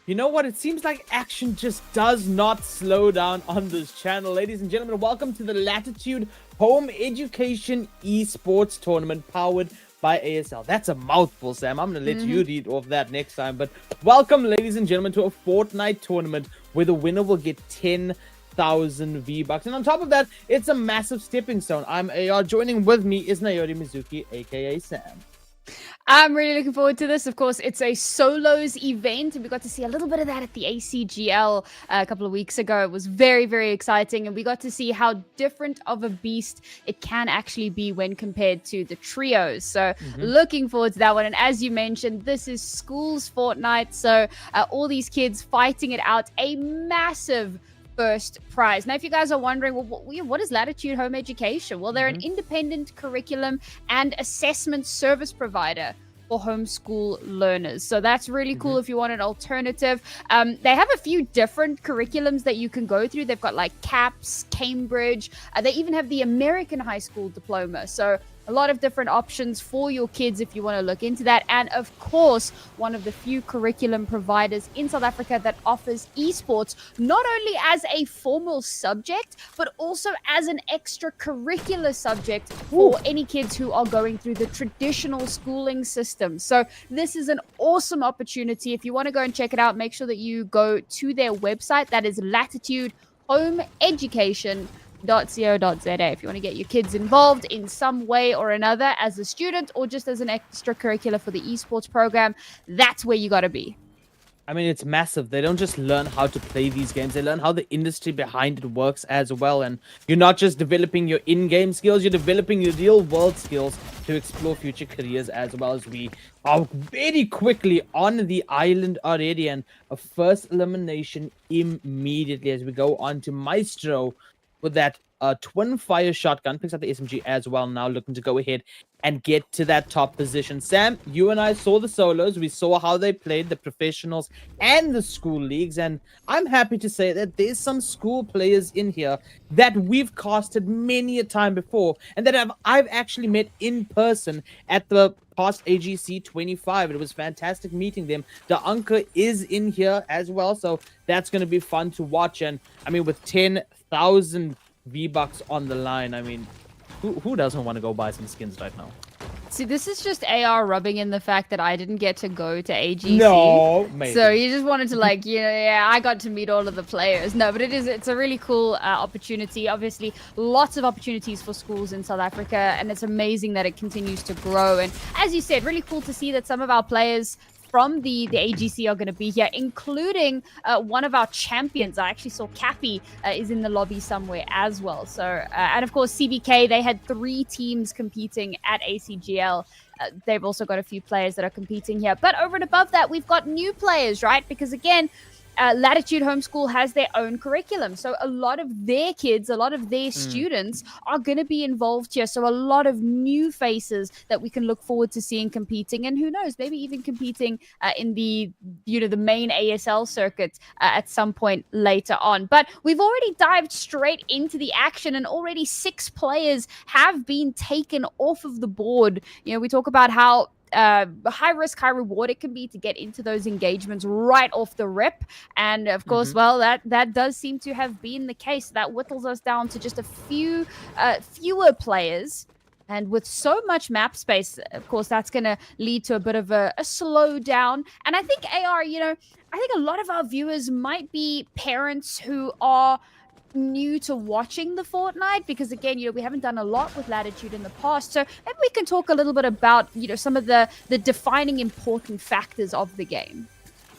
You know what? It seems like action just does not slow down on this channel. Ladies and gentlemen, welcome to the Latitude Home Education Esports Tournament powered by ASL. That's a mouthful, Sam. I'm going to let you read off that next time. But welcome, ladies and gentlemen, to a Fortnite tournament where the winner will get 10,000 V-Bucks. And on top of that, it's a massive stepping stone. I'm AR. Joining with me is Nayori Mizuki, aka Sam. I'm really looking forward to this. Of course, it's a solos event, and we got to see a little bit of that at the ACGL a couple of weeks ago. It was very, very exciting, and we got to see how different of a beast it can actually be when compared to the trios. So looking forward to that one. And as you mentioned, this is schools Fortnite, so all these kids fighting it out, a massive first prize. Now, if you guys are wondering, well, what is Latitude Home Education? Well, they're an independent curriculum and assessment service provider for homeschool learners. So that's really cool if you want an alternative. They have a few different curriculums that you can go through. They've got like CAPS, Cambridge. They even have the American High School Diploma. So a lot of different options for your kids if you want to look into that. And of course, one of the few curriculum providers in South Africa that offers esports, not only as a formal subject, but also as an extracurricular subject for any kids who are going through the traditional schooling system. So this is an awesome opportunity. If you want to go and check it out, make sure that you go to their website. That is Latitude Home Education. .co.za. If you want to get your kids involved in some way or another as a student or just as an extracurricular for the esports program, that's where you got to be. I mean, it's massive. They don't just learn how to play these games. They learn how the industry behind it works as well. And you're not just developing your in-game skills, you're developing your real-world skills to explore future careers as well. As we are very quickly on the island already. And a first elimination immediately as we go on to Maestro with that twin fire shotgun. Picks up the SMG as well now, looking to go ahead and get to that top position. Sam, you and I saw the solos. We saw how they played, the professionals and the school leagues. And I'm happy to say that there's some school players in here that we've casted many a time before and that I've actually met in person at the past AGC 25. It was fantastic meeting them. The Anka is in here as well, so that's going to be fun to watch. And I mean, with 10,000 V-Bucks on the line, I mean, who doesn't want to go buy some skins right now? See, this is just AR rubbing in the fact that I didn't get to go to AGC. No, maybe. So you just wanted to like, yeah, I got to meet all of the players. No, but it's a really cool opportunity. Obviously, lots of opportunities for schools in South Africa, and it's amazing that it continues to grow. And as you said, really cool to see that some of our players from the AGC are going to be here, including one of our champions. I actually saw Cappy is in the lobby somewhere as well. So, and of course, CBK, they had 3 teams competing at ACGL. They've also got a few players that are competing here. But over and above that, we've got new players, right? Because again, Latitude Homeschool has their own curriculum. So a lot of their kids, a lot of their students are going to be involved here. So a lot of new faces that we can look forward to seeing competing. And who knows, maybe even competing in the, the main ASL circuit at some point later on. But we've already dived straight into the action, and already 6 players have been taken off of the board. We talk about how high risk, high reward it can be to get into those engagements right off the rip. And of course, well, that does seem to have been the case. That whittles us down to just a few fewer players. And with so much map space, of course, that's going to lead to a bit of a slowdown. And I think AR, I think a lot of our viewers might be parents who are new to watching the Fortnite, because again, we haven't done a lot with Latitude in the past. So maybe we can talk a little bit about, some of the defining important factors of the game.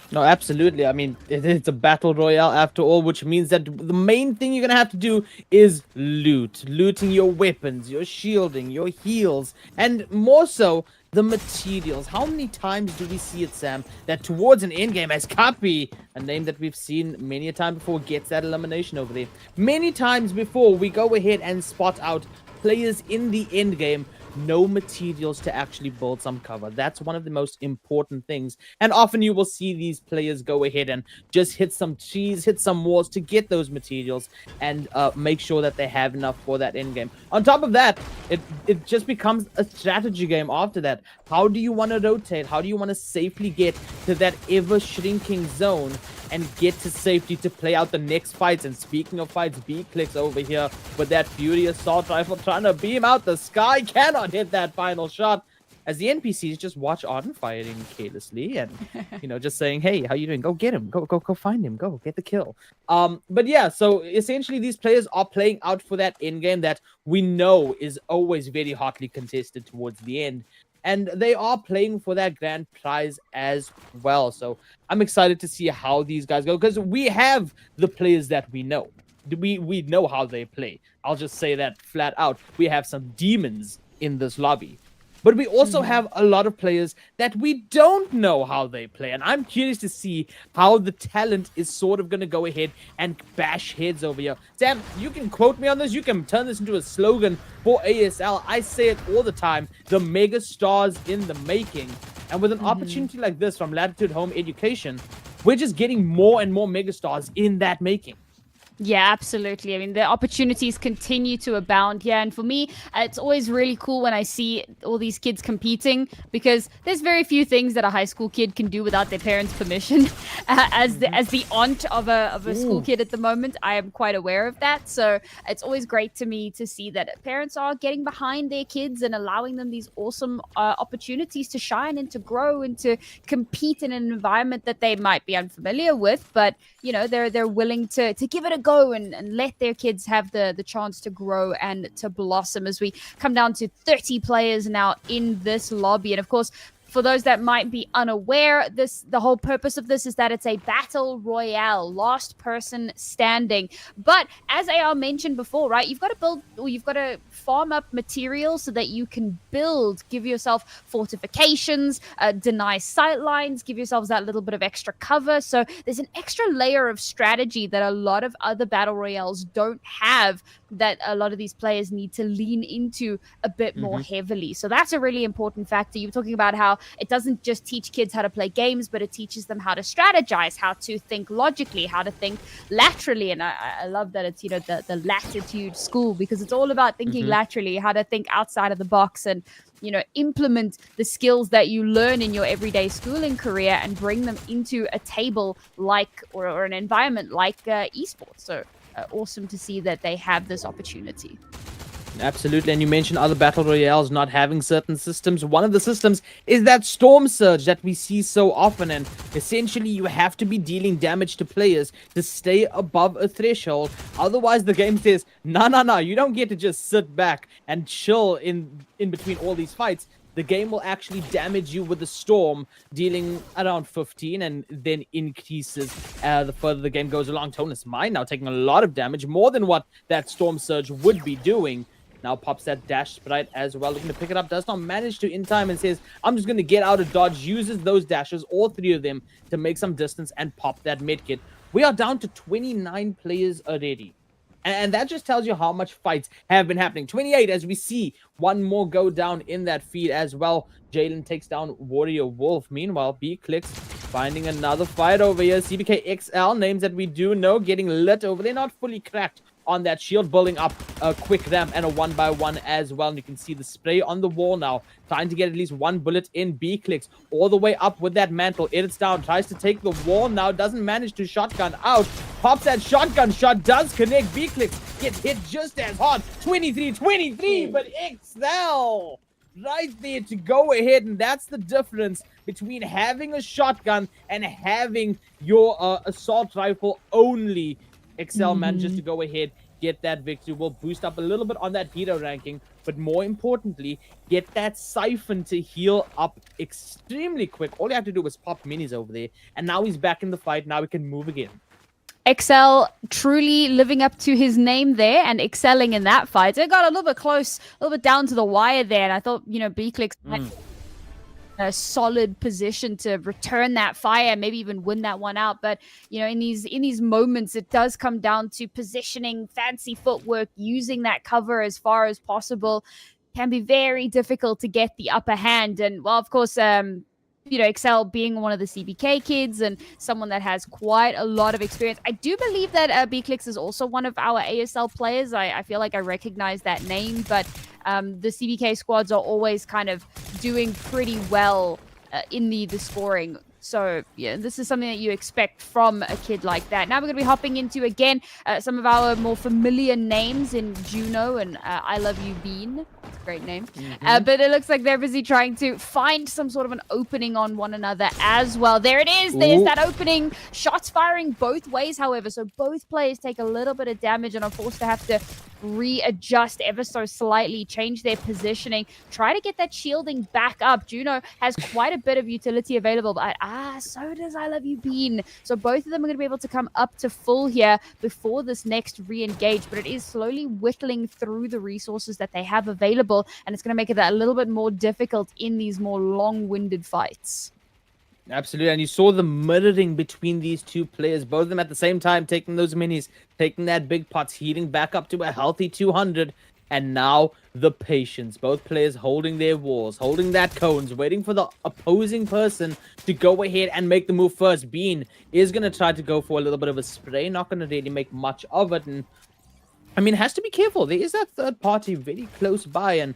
No, absolutely. I mean, it's a battle royale after all, which means that the main thing you're going to have to do is looting your weapons, your shielding, your heals, and more so, the materials. How many times do we see it, Sam, that towards an endgame, as Kapi, a name that we've seen many a time before, gets that elimination over there. Many times before, we go ahead and spot out players in the endgame no materials to actually build some cover. That's one of the most important things. And often you will see these players go ahead and just hit some trees, hit some walls to get those materials and make sure that they have enough for that end game. On top of that, it just becomes a strategy game after that. How do you want to rotate? How do you want to safely get to that ever shrinking zone and get to safety to play out the next fights? And speaking of fights, B clicks over here with that Fury assault rifle trying to beam out the sky, cannot hit that final shot as the NPCs just watch Arden firing carelessly and just saying, hey, how you doing? Go get him, go find him, go get the kill. But yeah, so essentially these players are playing out for that end game that we know is always very hotly contested towards the end. And they are playing for that grand prize as well. So I'm excited to see how these guys go because we have the players that we know. We know how they play. I'll just say that flat out. We have some demons in this lobby. But we also have a lot of players that we don't know how they play. And I'm curious to see how the talent is sort of going to go ahead and bash heads over here. Sam, you can quote me on this. You can turn this into a slogan for ASL. I say it all the time. The mega stars in the making. And with an opportunity like this from Latitude Home Education, we're just getting more and more mega stars in that making. Yeah, absolutely. I mean, the opportunities continue to abound here. And for me, it's always really cool when I see all these kids competing because there's very few things that a high school kid can do without their parents' permission. As the aunt of a school kid at the moment, I am quite aware of that. So it's always great to me to see that parents are getting behind their kids and allowing them these awesome opportunities to shine and to grow and to compete in an environment that they might be unfamiliar with. But, they're willing to give it a go and let their kids have the chance to grow and to blossom as we come down to 30 players now in this lobby. And of course, for those that might be unaware, the whole purpose of this is that it's a battle royale, last person standing. But as AR mentioned before, right, you've got to build, or you've got to farm up materials so that you can build, give yourself fortifications, deny sight lines, give yourselves that little bit of extra cover. So there's an extra layer of strategy that a lot of other battle royales don't have, that a lot of these players need to lean into a bit more heavily. So that's a really important factor. You were talking about how it doesn't just teach kids how to play games, but it teaches them how to strategize, how to think logically, how to think laterally. And I love that it's, the Latitude school, because it's all about thinking laterally, how to think outside of the box and, implement the skills that you learn in your everyday schooling career and bring them into a table like, or an environment like esports. So awesome to see that they have this opportunity. Absolutely. And you mentioned other battle royales not having certain systems. One of the systems is that storm surge that we see so often, and essentially you have to be dealing damage to players to stay above a threshold. Otherwise the game says no, you don't get to just sit back and chill in between all these fights. The game will actually damage you with the storm, dealing around 15 and then increases the further the game goes along. Tonus Mine now taking a lot of damage, more than what that storm surge would be doing. Now pops that dash sprite as well, looking to pick it up, does not manage to in time and says, I'm just going to get out of dodge, uses those dashes, all three of them, to make some distance and pop that medkit. We are down to 29 players already. And that just tells you how much fights have been happening. 28 as we see one more go down in that feed as well. Jalen takes down Warrior Wolf. Meanwhile, B clicks, finding another fight over here. CBK XL, names that we do know, getting lit over there. Not fully cracked on that shield, building up a quick ramp and a 1x1 as well. And you can see the spray on the wall now, trying to get at least one bullet in. B clicks all the way up with that mantle. Edits down, tries to take the wall now, doesn't manage to shotgun out. Pops that shotgun shot, does connect. B clicks gets hit just as hard. 23, but XL right there to go ahead. And that's the difference between having a shotgun and having your assault rifle only. XL manages to go ahead, get that victory. Will boost up a little bit on that hero ranking, but more importantly, get that siphon to heal up extremely quick. All you have to do was pop minis over there, and now he's back in the fight. Now we can move again. XL truly living up to his name there and excelling in that fight. It got a little bit close, a little bit down to the wire there, and I thought, B-Clicks a solid position to return that fire, maybe even win that one out. But in these moments, it does come down to positioning, fancy footwork, using that cover as far as possible. can be very difficult to get the upper hand. And well, of course, Excel being one of the CBK kids and someone that has quite a lot of experience. I do believe that Bclix is also one of our ASL players. I feel like I recognize that name, but the CBK squads are always kind of doing pretty well in the scoring. So, yeah, this is something that you expect from a kid like that. Now we're going to be hopping into, again, some of our more familiar names in Juno and I Love You Bean. It's a great name. But it looks like they're busy trying to find some sort of an opening on one another as well. There it is. There's that opening. Shots firing both ways, however. So both players take a little bit of damage and are forced to have to readjust ever so slightly, change their positioning, try to get that shielding back up. Juno has quite a bit of utility available, but so does I Love You Bean. So both of them are going to be able to come up to full here before this next re-engage, but it is slowly whittling through the resources that they have available, and it's going to make it a little bit more difficult in these more long-winded fights. Absolutely, and you saw the mirroring between these two players, both of them at the same time taking those minis, taking that big pot, healing back up to a healthy 200, and now the patience. Both players holding their walls, holding that cones, waiting for the opposing person to go ahead and make the move first. Bean is going to try to go for a little bit of a spray, not going to really make much of it, and I mean, has to be careful. There is that third party very close by, and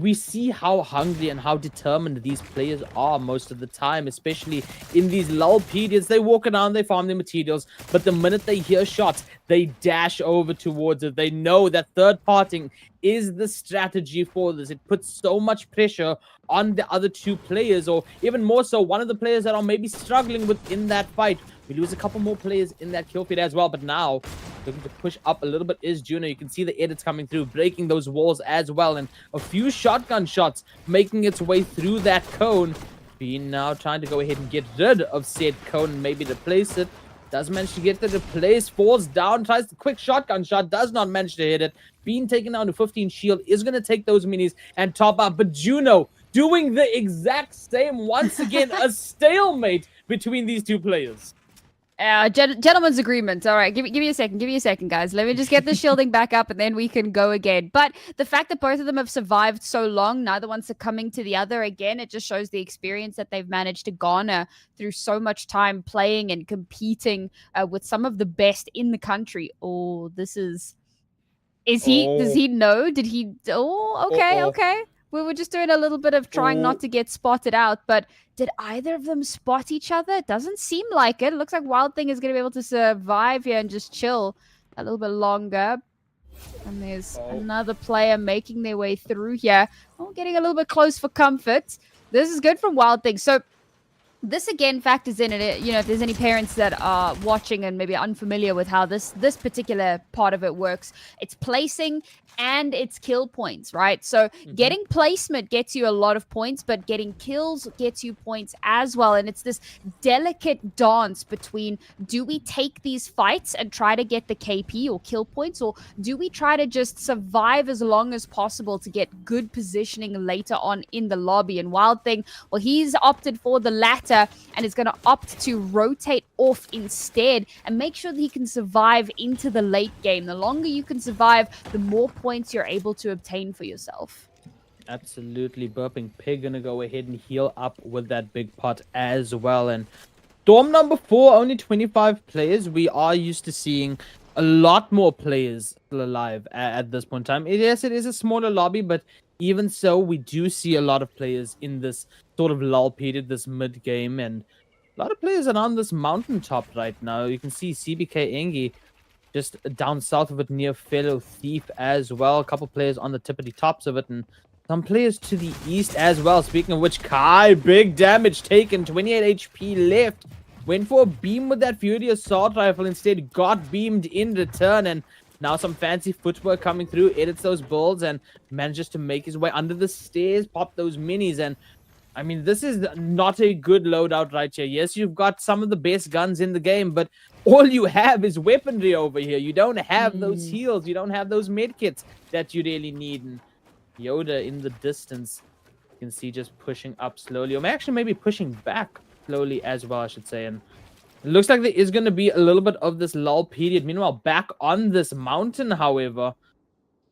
we see how hungry and how determined these players are most of the time, especially in these lull periods. They walk around, they farm their materials, but the minute they hear shots, they dash over towards it. They know that third parting is the strategy for this. It puts so much pressure on the other two players, or even more so, one of the players that are maybe struggling within that fight. We lose a couple more players in that kill feed as well, but now looking to push up a little bit is Juno. You can see the edits coming through, breaking those walls as well, and a few shotgun shots making its way through that cone. Bean now trying to go ahead and get rid of said cone and maybe replace it. Does manage to get the replace, falls down, tries the quick shotgun shot, does not manage to hit it. Bean taken down to 15 shield, is going to take those minis and top up, but Juno doing the exact same once again. A stalemate between these two players. Gentleman's agreement. All right, give me a second. Give me a second, guys. Let me just get the shielding back up, and then we can go again. But the fact that both of them have survived so long, neither one's succumbing to the other again, it just shows the experience that they've managed to garner through so much time playing and competing with some of the best in the country. Oh, this is... Does he know? Did he... Oh, okay, okay. We were just doing a little bit of trying not to get spotted out, but did either of them spot each other? It doesn't seem like it. It looks like Wild Thing is going to be able to survive here and just chill a little bit longer. And there's another player making their way through here. Oh, getting a little bit close for comfort. This is good from Wild Thing. So this again factors in it. If there's any parents that are watching and maybe unfamiliar with how this particular part of it works, it's placing and it's kill points, right? So getting placement gets you a lot of points, but getting kills gets you points as well. And it's this delicate dance between, do we take these fights and try to get the KP or kill points, or do we try to just survive as long as possible to get good positioning later on in the lobby? And Wild Thing, well, he's opted for the latter and is going to opt to rotate off instead and make sure that he can survive into the late game. The longer you can survive, the more points you're able to obtain for yourself. Absolutely. Burping Pig gonna go ahead and heal up with that big pot as well. And Dorm number 4, only 25 players. We are used to seeing a lot more players still alive at this point in time. Yes, it is a smaller lobby, but even so, we do see a lot of players in this sort of lull period, this mid-game, and a lot of players around this mountaintop right now. You can see CBK Engi just down south of it near Fellow Thief as well. A couple players on the tippity tops of it, and some players to the east as well. Speaking of which, Kai, big damage taken, 28 HP left. Went for a beam with that Fury Assault Rifle, instead got beamed in return, and now some fancy footwork coming through, edits those builds, and manages to make his way under the stairs, pop those minis, and I mean, this is not a good loadout right here. Yes, you've got some of the best guns in the game, but all you have is weaponry over here. You don't have those heals. You don't have those medkits that you really need. And Yoda in the distance, you can see just pushing up slowly, or actually maybe pushing back slowly as well, I should say. And it looks like there is going to be a little bit of this lull period. Meanwhile, back on this mountain, however,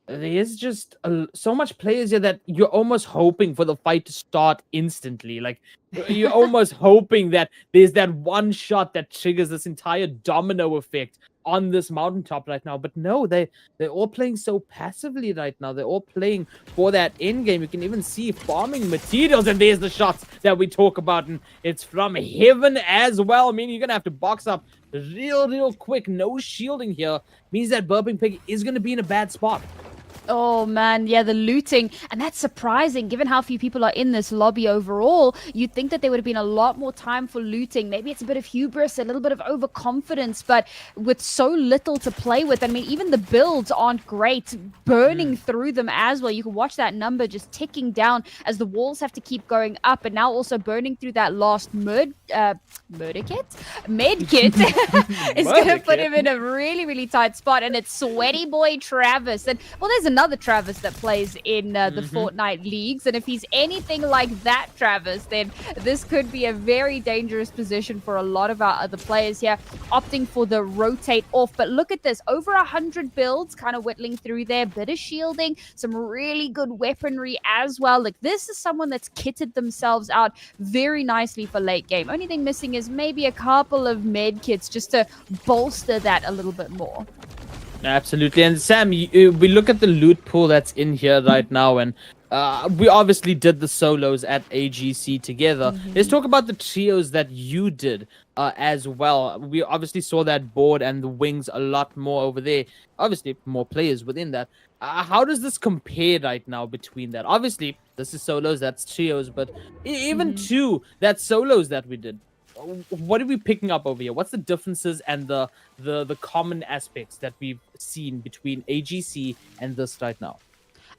There's just so much players here that you're almost hoping for the fight to start instantly. Like you're almost hoping that there's that one shot that triggers this entire domino effect on this mountaintop right now. But no, they're all playing so passively right now. They're all playing for that end game. You can even see farming materials, and there's the shots that we talk about, and it's from heaven as well. I mean, you're gonna have to box up real quick. No shielding here means that Burping Pig is gonna be in a bad spot. Oh man, yeah, the looting. And that's surprising given how few people are in this lobby overall. You'd think that there would have been a lot more time for looting. Maybe it's a bit of hubris, a little bit of overconfidence, but with so little to play with, I mean, even the builds aren't great. Burning through them as well. You can watch that number just ticking down as the walls have to keep going up, and now also burning through that last murder kit? Med kit is going to put him in a really tight spot, and it's sweaty boy Travis. And well, there's another Travis that plays in the Fortnite leagues, and if he's anything like that Travis, then this could be a very dangerous position for a lot of our other players here, opting for the rotate off. But look at this, over 100 builds kind of whittling through there, bit of shielding, some really good weaponry as well. Like, this is someone that's kitted themselves out very nicely for late game. Only thing missing is maybe a couple of med kits just to bolster that a little bit more. Absolutely. And Sam, we look at the loot pool that's in here right now, and we obviously did the solos at AGC together. Let's talk about the trios that you did as well. We obviously saw that board and the wings a lot more over there. Obviously, more players within that. How does this compare right now between that? Obviously, this is solos, that's trios, but even two, that's solos that we did. What are we picking up over here? What's the differences and the common aspects that we've seen between AGC and this right now?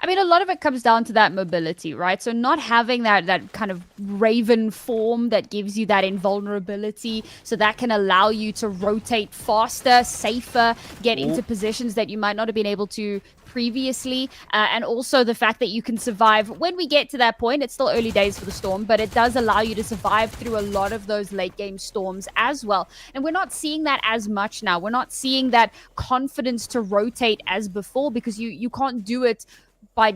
I mean, a lot of it comes down to that mobility, right? So not having that kind of raven form that gives you that invulnerability, so that can allow you to rotate faster, safer, get into positions that you might not have been able to previously, and also the fact that you can survive when we get to that point. It's still early days for the Storm, but it does allow you to survive through a lot of those late game storms as well. And we're not seeing that as much now. We're not seeing that confidence to rotate as before, because you can't do it by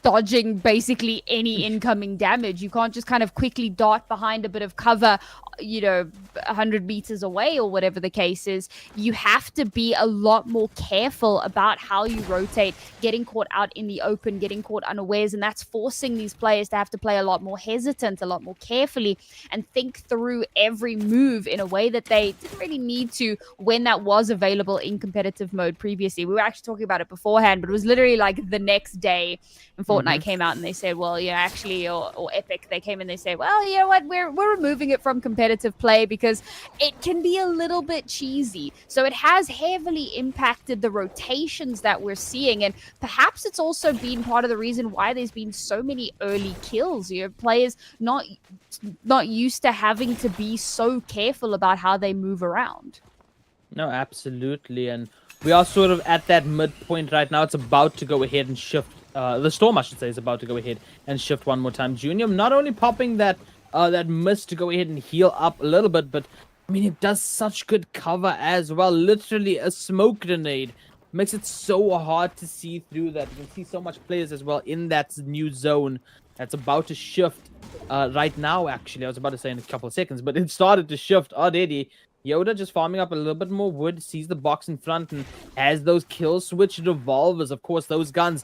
dodging basically any incoming damage. You can't just kind of quickly dart behind a bit of cover, 100 meters away or whatever the case is. You have to be a lot more careful about how you rotate, getting caught out in the open, getting caught unawares, and that's forcing these players to have to play a lot more hesitant, a lot more carefully, and think through every move in a way that they didn't really need to when that was available in competitive mode previously. We were actually talking about it beforehand, but it was literally like the next day when Fortnite came out and they said, well, actually, or Epic, they came and they said, well, you know what, we're removing it from competitive play because it can be a little bit cheesy. So it has heavily impacted the rotations that we're seeing, and perhaps it's also been part of the reason why there's been so many early kills. Players not used to having to be so careful about how they move around. No, absolutely. And we are sort of at that midpoint right now. It's about to go ahead and shift. The Storm, I should say, is about to go ahead and shift one more time. Junior not only popping that mist to go ahead and heal up a little bit, but I mean, it does such good cover as well. Literally a smoke grenade makes it so hard to see through that. You can see so much players as well in that new zone that's about to shift right now. Actually, I was about to say in a couple of seconds, but it started to shift already. Yoda just farming up a little bit more wood, sees the box in front, and has those kill switch revolvers. Of course, those guns,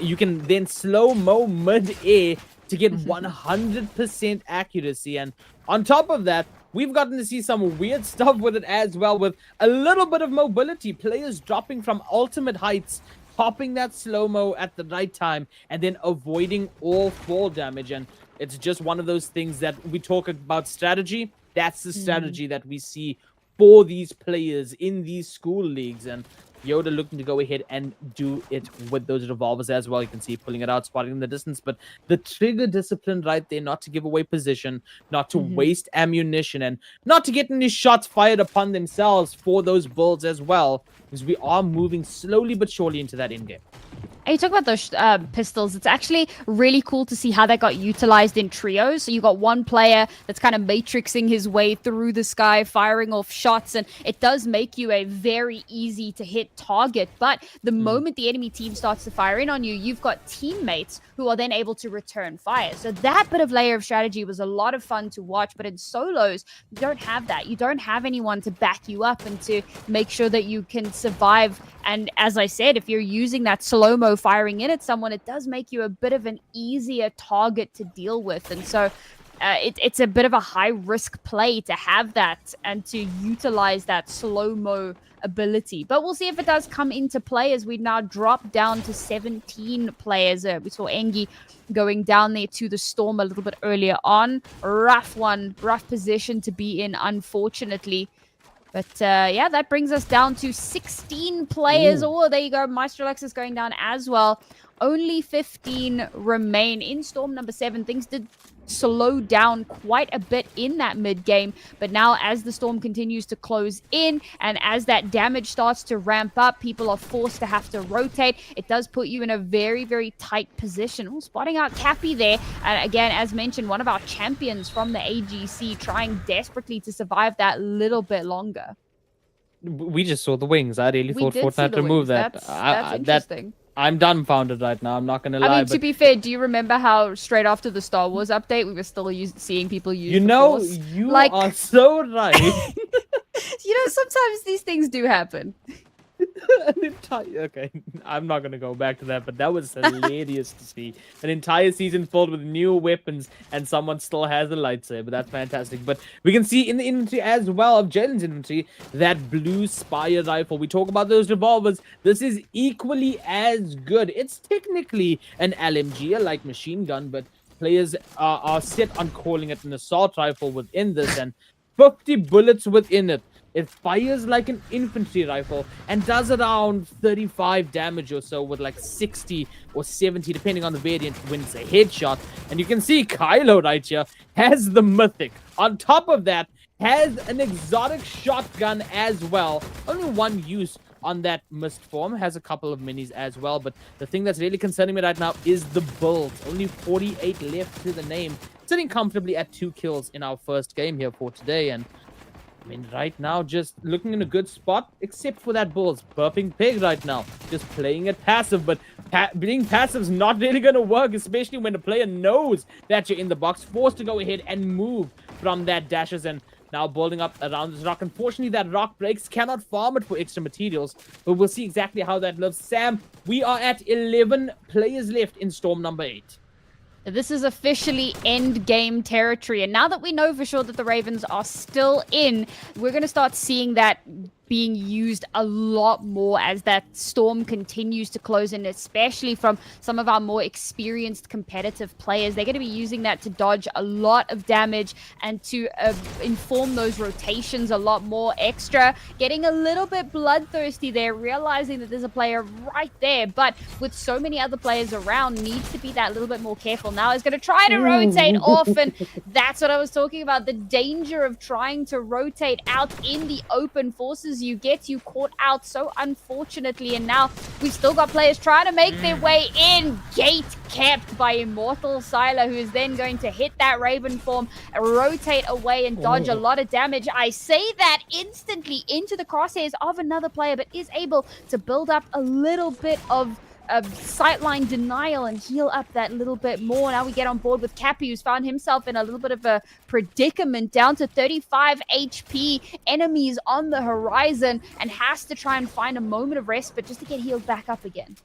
you can then slow-mo mid-air to get 100% accuracy. And on top of that, we've gotten to see some weird stuff with it as well, with a little bit of mobility. Players dropping from ultimate heights, popping that slow-mo at the right time, and then avoiding all fall damage. And it's just one of those things that we talk about strategy. That's the strategy that we see for these players in these school leagues. And Yoda looking to go ahead and do it with those revolvers as well. You can see pulling it out, spotting in the distance. But the trigger discipline right there, not to give away position, not to waste ammunition, and not to get any shots fired upon themselves for those builds as well. Because we are moving slowly but surely into that end game. And you talk about those pistols. It's actually really cool to see how that got utilized in trios. So you got one player that's kind of matrixing his way through the sky, firing off shots, and it does make you a very easy to hit target. But the moment the enemy team starts to fire in on you, you've got teammates who are then able to return fire. So that bit of layer of strategy was a lot of fun to watch. But in solos, you don't have that. You don't have anyone to back you up and to make sure that you can survive. And as I said, if you're using that slow-mo firing in at someone, it does make you a bit of an easier target to deal with. And so it's a bit of a high-risk play to have that and to utilize that slow-mo ability. But we'll see if it does come into play as we now drop down to 17 players. We saw Engi going down there to the Storm a little bit earlier on. Rough position to be in, unfortunately. But yeah, that brings us down to 16 players. Ooh. Oh, there you go. Maestro Lex is going down as well. Only 15 remain. In Storm number 7, things did slow down quite a bit in that mid game. But now as the Storm continues to close in and as that damage starts to ramp up, people are forced to have to rotate. It does put you in a very, very tight position. Ooh, spotting out Cappy there. And again, as mentioned, one of our champions from the AGC trying desperately to survive that little bit longer. We just saw the wings. I really thought Fortnite removed that. That's interesting. I'm dumbfounded right now. I'm not going to lie. I mean, to be fair, do you remember how straight after the Star Wars update, we were still seeing people use the Force? You are so right. Sometimes these things do happen. Okay, I'm not gonna go back to that, but that was hilarious to see. An entire season filled with new weapons, and someone still has a lightsaber. That's fantastic. But we can see in the inventory as well of Jalen's inventory that blue Spire rifle. We talk about those revolvers. This is equally as good. It's technically an LMG, a light machine gun, but players are set on calling it an assault rifle within this, and 50 bullets within it. It fires like an infantry rifle and does around 35 damage or so with like 60 or 70, depending on the variant, when it's a headshot. And you can see Kylo right here has the Mythic. On top of that, has an exotic shotgun as well. Only one use on that mist form. Has a couple of minis as well. But the thing that's really concerning me right now is the build. Only 48 left to the name. Sitting comfortably at 2 kills in our first game here for today. And I mean, right now, just looking in a good spot, except for that Bulls. Burping Pig right now. Just playing it passive, but being passive is not really going to work, especially when the player knows that you're in the box, forced to go ahead and move from that dashes, and now building up around this rock. Unfortunately, that rock breaks, cannot farm it for extra materials, but we'll see exactly how that lives. Sam, we are at 11 players left in Storm number 8. This is officially end game territory. And now that we know for sure that the Ravens are still in, we're going to start seeing that being used a lot more as that Storm continues to close in, especially from some of our more experienced competitive players. They're going to be using that to dodge a lot of damage and to inform those rotations a lot more extra. Getting a little bit bloodthirsty there, realizing that there's a player right there, but with so many other players around, needs to be that little bit more careful. Now he's going to try to rotate off, and that's what I was talking about. The danger of trying to rotate out in the open forces you caught out so unfortunately, and now we've still got players trying to make their way in. Gate kept by Immortal Sylar, who is then going to hit that Raven form, rotate away and dodge a lot of damage. I say that instantly into the crosshairs of another player, but is able to build up a little bit of sightline denial and heal up that little bit more. Now we get on board with Cappy, who's found himself in a little bit of a predicament, down to 35 HP, enemies on the horizon, and has to try and find a moment of respite just to get healed back up again.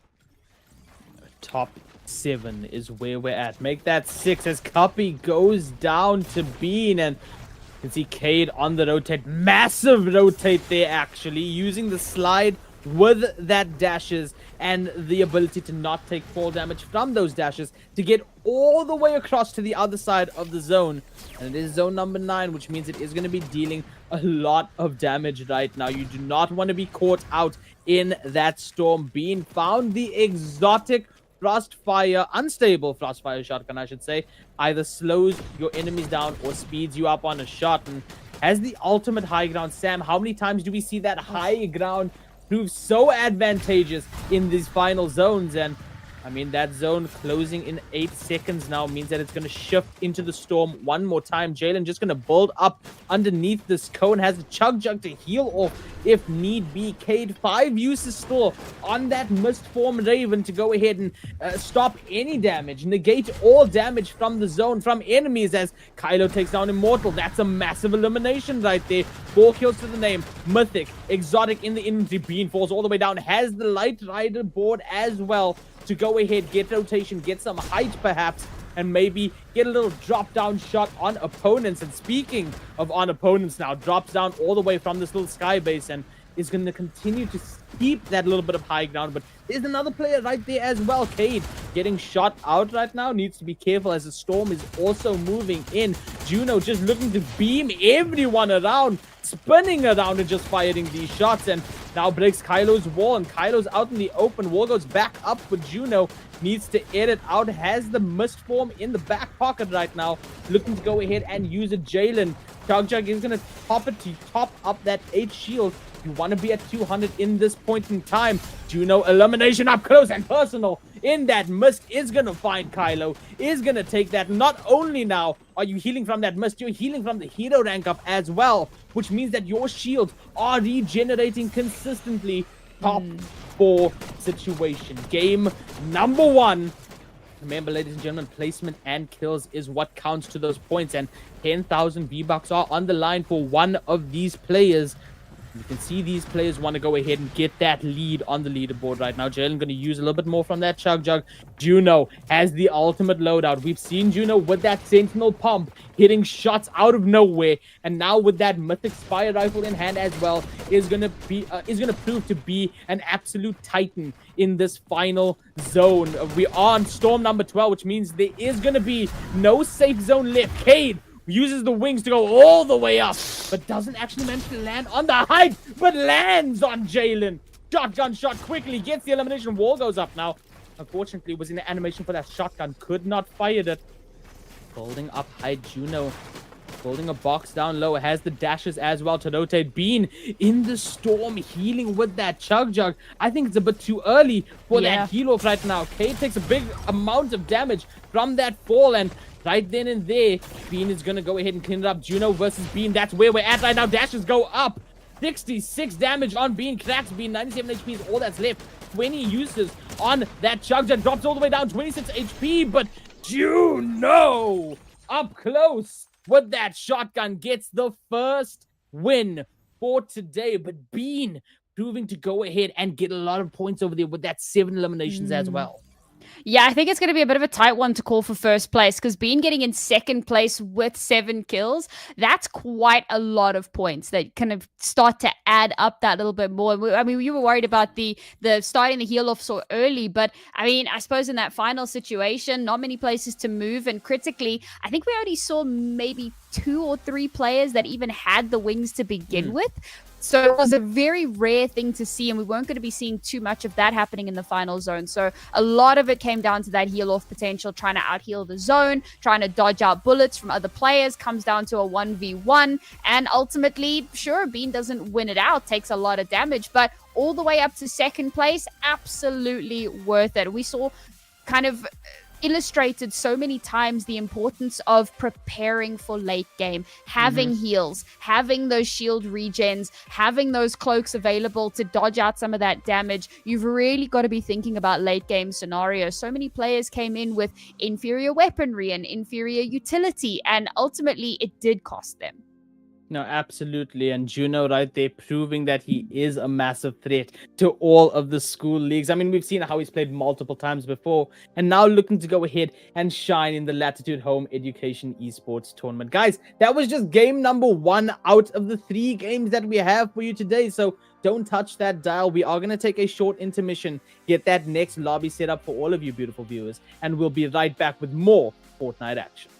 Top 7 is where we're at. Make that 6 as Cappy goes down to Bean, and you can see Cade on the rotate. Massive rotate there, actually, using the slide with that dashes and the ability to not take fall damage from those dashes to get all the way across to the other side of the zone. And it is zone number 9, which means it is going to be dealing a lot of damage right now. You do not want to be caught out in that storm. Bean found the exotic Frostfire, unstable Frostfire shotgun, I should say. Either slows your enemies down or speeds you up on a shot, and has the ultimate high ground. Sam, how many times do we see that high ground prove so advantageous in these final zones? And I mean, that zone closing in 8 seconds now means that it's going to shift into the storm one more time. Jalen just going to build up underneath this cone, has a Chug Jug to heal off if need be. Cade, 5 uses still on that mist form Raven to go ahead and stop any damage, negate all damage from the zone, from enemies, as Kylo takes down Immortal. That's a massive elimination right there. 4 kills to the name. Mythic, Exotic in the inventory. Bean falls all the way down, has the Light Rider board as well to go ahead, get rotation, get some height perhaps, and maybe get a little drop down shot on opponents. And speaking of on opponents now, drops down all the way from this little sky base and is going to continue to keep that little bit of high ground. But there's another player right there as well. Cade getting shot out right now, needs to be careful as the storm is also moving in. Juno just looking to beam everyone around, spinning around and just firing these shots, and now breaks Kylo's wall, and Kylo's out in the open. Wall goes back up for Juno, needs to air it out, has the mist form in the back pocket right now, looking to go ahead and use a Jalen. Chug Jug is going to top it to top up that 8 shield. You want to be at 200 in this point in time. Juno elimination up close and personal in that mist is going to find Kylo, is going to take that. Not only now are you healing from that mist, you're healing from the hero rank up as well, which means that your shields are regenerating consistently. Top 4 situation. Game number 1. Remember, ladies and gentlemen, placement and kills is what counts to those points, and 10,000 V-Bucks are on the line for one of these players. You can see these players want to go ahead and get that lead on the leaderboard right now. Jalen going to use a little bit more from that Chug Jug. Juno has the ultimate loadout. We've seen Juno with that Sentinel pump hitting shots out of nowhere, and now with that Mythic Spire rifle in hand as well, is going to prove to be an absolute titan in this final zone. We are on storm number 12, which means there is going to be no safe zone left. Cade uses the wings to go all the way up, but doesn't actually manage to land on the height, but lands on Jalen. Shotgun shot quickly, gets the elimination. Wall goes up now. Unfortunately, was in the animation for that shotgun. Could not fire it. Holding up high, Juno holding a box down low, has the dashes as well to rotate. Bean in the storm, healing with that Chug Jug. I think it's a bit too early for that heal off right now. Cade takes a big amount of damage from that fall, and right then and there, Bean is going to go ahead and clean it up. Juno versus Bean, that's where we're at right now. Dashes go up. 66 damage on Bean, cracks Bean. 97 HP is all that's left. 20 uses on that Chug Jug, drops all the way down. 26 HP, but Juno up close with that shotgun gets the first win for today. But Bean proving to go ahead and get a lot of points over there with that 7 eliminations as well. Yeah, I think it's going to be a bit of a tight one to call for first place, because Bean getting in second place with 7 kills, that's quite a lot of points that kind of start to add up that little bit more. I mean, you were worried about the starting the heal off so early, but I mean, I suppose in that final situation, not many places to move, and critically, I think we only saw maybe 2 or 3 players that even had the wings to begin with. So it was a very rare thing to see, and we weren't going to be seeing too much of that happening in the final zone. So a lot of it came down to that heal-off potential, trying to out-heal the zone, trying to dodge out bullets from other players, comes down to a 1v1, and ultimately, sure, Bean doesn't win it out, takes a lot of damage, but all the way up to second place, absolutely worth it. We saw kind of illustrated so many times the importance of preparing for late game, having heals, having those shield regens, having those cloaks available to dodge out some of that damage. You've really got to be thinking about late game scenarios. So many players came in with inferior weaponry and inferior utility, and ultimately it did cost them. No, absolutely. And Juno right there proving that he is a massive threat to all of the school leagues. I mean, we've seen how he's played multiple times before, and now looking to go ahead and shine in the Latitude Home Education Esports Tournament. Guys, that was just game number 1 out of the 3 games that we have for you today. So don't touch that dial. We are going to take a short intermission, get that next lobby set up for all of you beautiful viewers, and we'll be right back with more Fortnite action.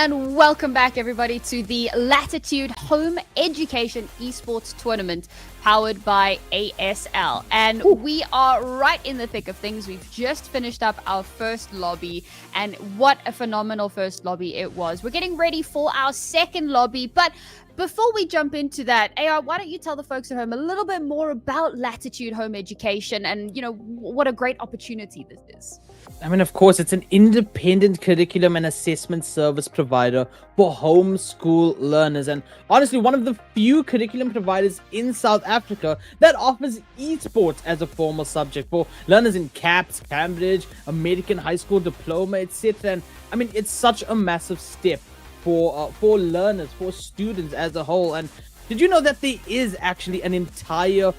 And welcome back, everybody, to the Latitude Home Education Esports Tournament powered by ASL. And we are right in the thick of things. We've just finished up our first lobby, and what a phenomenal first lobby it was. We're getting ready for our second lobby, but before we jump into that, AI, why don't you tell the folks at home a little bit more about Latitude Home Education and, what a great opportunity this is. I mean, of course, it's an independent curriculum and assessment service provider for homeschool learners. And honestly, one of the few curriculum providers in South Africa that offers esports as a formal subject for learners in CAPS, Cambridge, American high school diploma, etc. And I mean, it's such a massive step for learners, for students as a whole. And did you know that there is actually an entire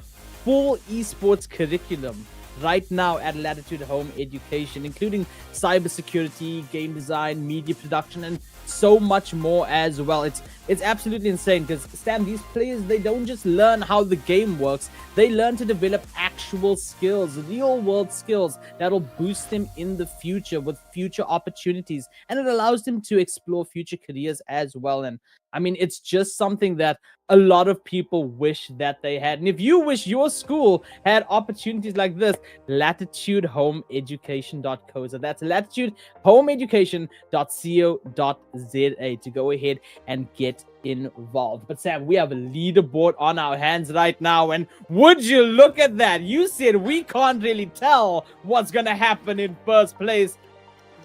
full esports curriculum right now at Latitude Home Education, including cybersecurity, game design, media production, and so much more as well. It's absolutely insane because, Stan, these players, they don't just learn how the game works, they learn to develop actual skills, real world skills that'll boost them in the future with future opportunities, and it allows them to explore future careers as well. And I mean, it's just something that a lot of people wish that they had. And if you wish your school had opportunities like this, latitudehomeeducation.co. So that's latitudehomeeducation.co.za to go ahead and get involved. But Sam, we have a leaderboard on our hands right now, and would you look at that? You said we can't really tell what's gonna happen in first place.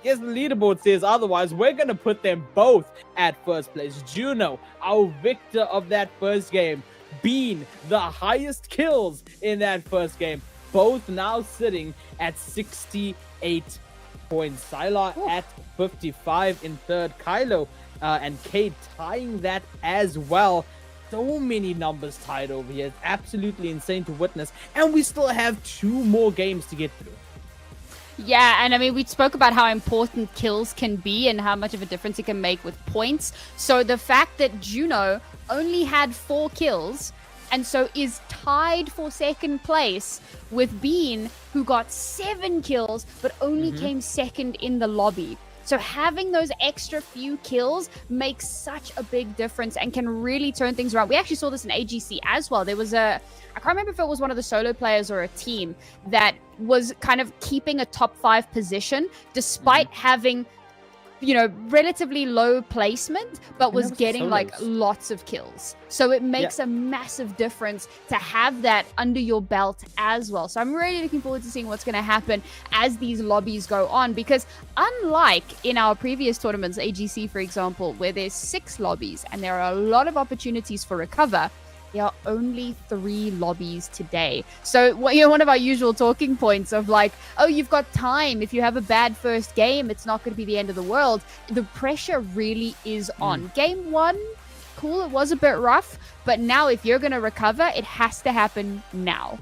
Yes, the leaderboard says otherwise. We're going to put them both at first place. Juno, our victor of that first game, Bean, the highest kills in that first game, both now sitting at 68 points. Sylar at 55 in third. Kylo and Kate tying that as well. So many numbers tied over here. It's absolutely insane to witness. And we still have 2 more games to get through. Yeah, and I mean, we spoke about how important kills can be and how much of a difference it can make with points. So the fact that Juno only had 4 kills and so is tied for second place with Bean, who got 7 kills but only came second in the lobby. So having those extra few kills makes such a big difference and can really turn things around. We actually saw this in AGC as well. There was I can't remember if it was one of the solo players or a team that was kind of keeping a top 5 position despite having, relatively low placement, but was getting like lots of kills. So it makes a massive difference to have that under your belt as well. So I'm really looking forward to seeing what's going to happen as these lobbies go on, because unlike in our previous tournaments, AGC, for example, where there's 6 lobbies and there are a lot of opportunities for recover, there are only 3 lobbies today. So, one of our usual talking points of like, oh, you've got time. If you have a bad first game, it's not going to be the end of the world. The pressure really is on. Game 1, cool, it was a bit rough. But now if you're going to recover, it has to happen now.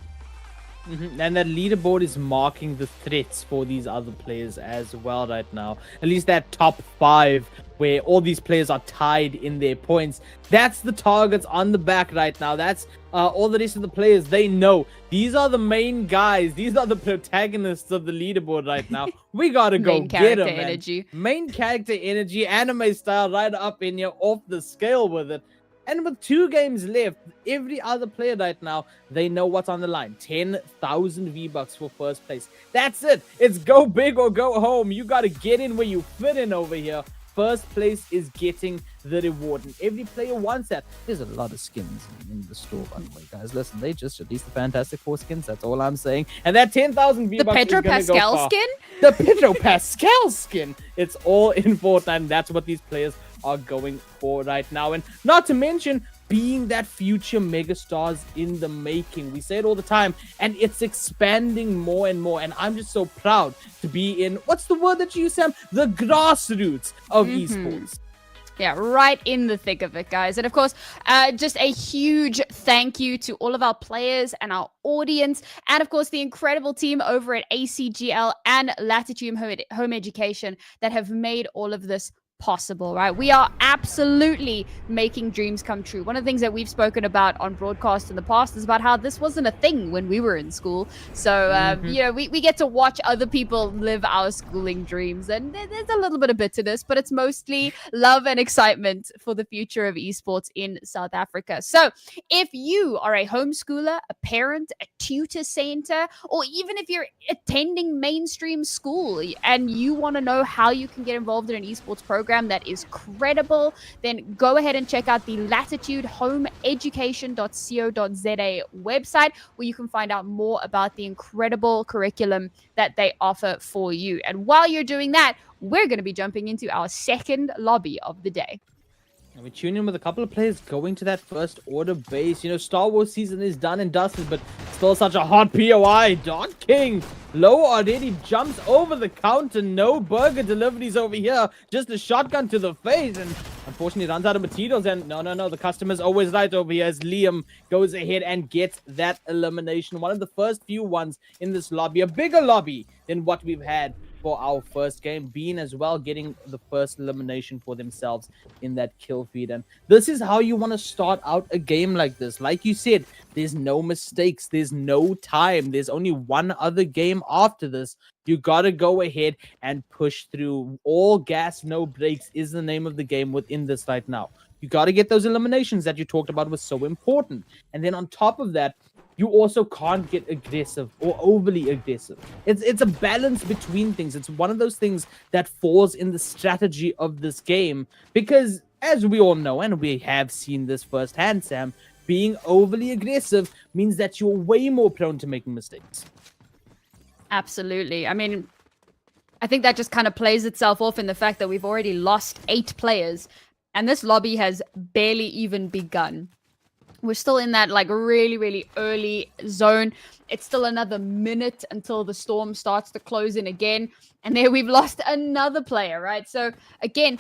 And that leaderboard is marking the threats for these other players as well right now. At least that top 5 where all these players are tied in their points. That's the targets on the back right now. That's all the rest of the players. They know these are the main guys. These are the protagonists of the leaderboard right now. We gotta go get them. Main character energy, anime style, right up in here, off the scale with it. And with 2 games left, every other player right now, they know what's on the line. 10,000 V-Bucks for first place. That's it. It's go big or go home. You got to get in where you fit in over here. First place is getting the reward, and every player wants that. There's a lot of skins in the store, by the way, guys. Listen, they just released the Fantastic Four skins. That's all I'm saying. And that 10,000 V-Bucks the Pedro Pascal skin? The Pedro Pascal skin. It's all in Fortnite, and that's what these players are going for right now. And not to mention being that future megastars in the making. We say it all the time, and it's expanding more and more. And I'm just so proud to be in, what's the word that you use, Sam? The grassroots of esports. Yeah, right in the thick of it, guys. And of course, just a huge thank you to all of our players and our audience. And of course, the incredible team over at ACGL and Latitude Home Education that have made all of this possible, right? We are absolutely making dreams come true. One of the things that we've spoken about on broadcast in the past is about how this wasn't a thing when we were in school. So, we get to watch other people live our schooling dreams. And there's a little bit of bitterness, but it's mostly love and excitement for the future of esports in South Africa. So if you are a homeschooler, a parent, a tutor center, or even if you're attending mainstream school and you want to know how you can get involved in an esports program, program that is credible, then go ahead and check out the Latitude homeeducation.co.za website, where you can find out more about the incredible curriculum that they offer for you. And while you're doing that, we're going to be jumping into our second lobby of the day. And we tune in with a couple of players going to that first order base. You know, Star Wars season is done and dusted, but still such a hot POI. Dark King, low already jumps over the counter. No burger deliveries over here. Just a shotgun to the face, and unfortunately runs out of materials. And no, the customer's always right over here as Liam goes ahead and gets that elimination. One of the first few ones in this lobby, a bigger lobby than what we've had for our first game. Bean as well getting the first elimination for themselves in that kill feed. And this is how you want to start out a game like this. Like you said, there's no mistakes, there's no time, there's only one other game after this. You gotta go ahead and push through. All gas, no brakes is the name of the game within this right now. You gotta get those eliminations that you talked about was so important. And then on top of that, you also can't get aggressive or overly aggressive. It's a balance between things. It's one of those things that falls in the strategy of this game, because as we all know, and we have seen this firsthand, Sam, being overly aggressive means that you're way more prone to making mistakes. Absolutely. I mean, I think that just kind of plays itself off in the fact that we've already lost 8 players, and this lobby has barely even begun. We're still in that like really, really early zone. It's still another minute until the storm starts to close in again. And there we've lost another player, right? So again,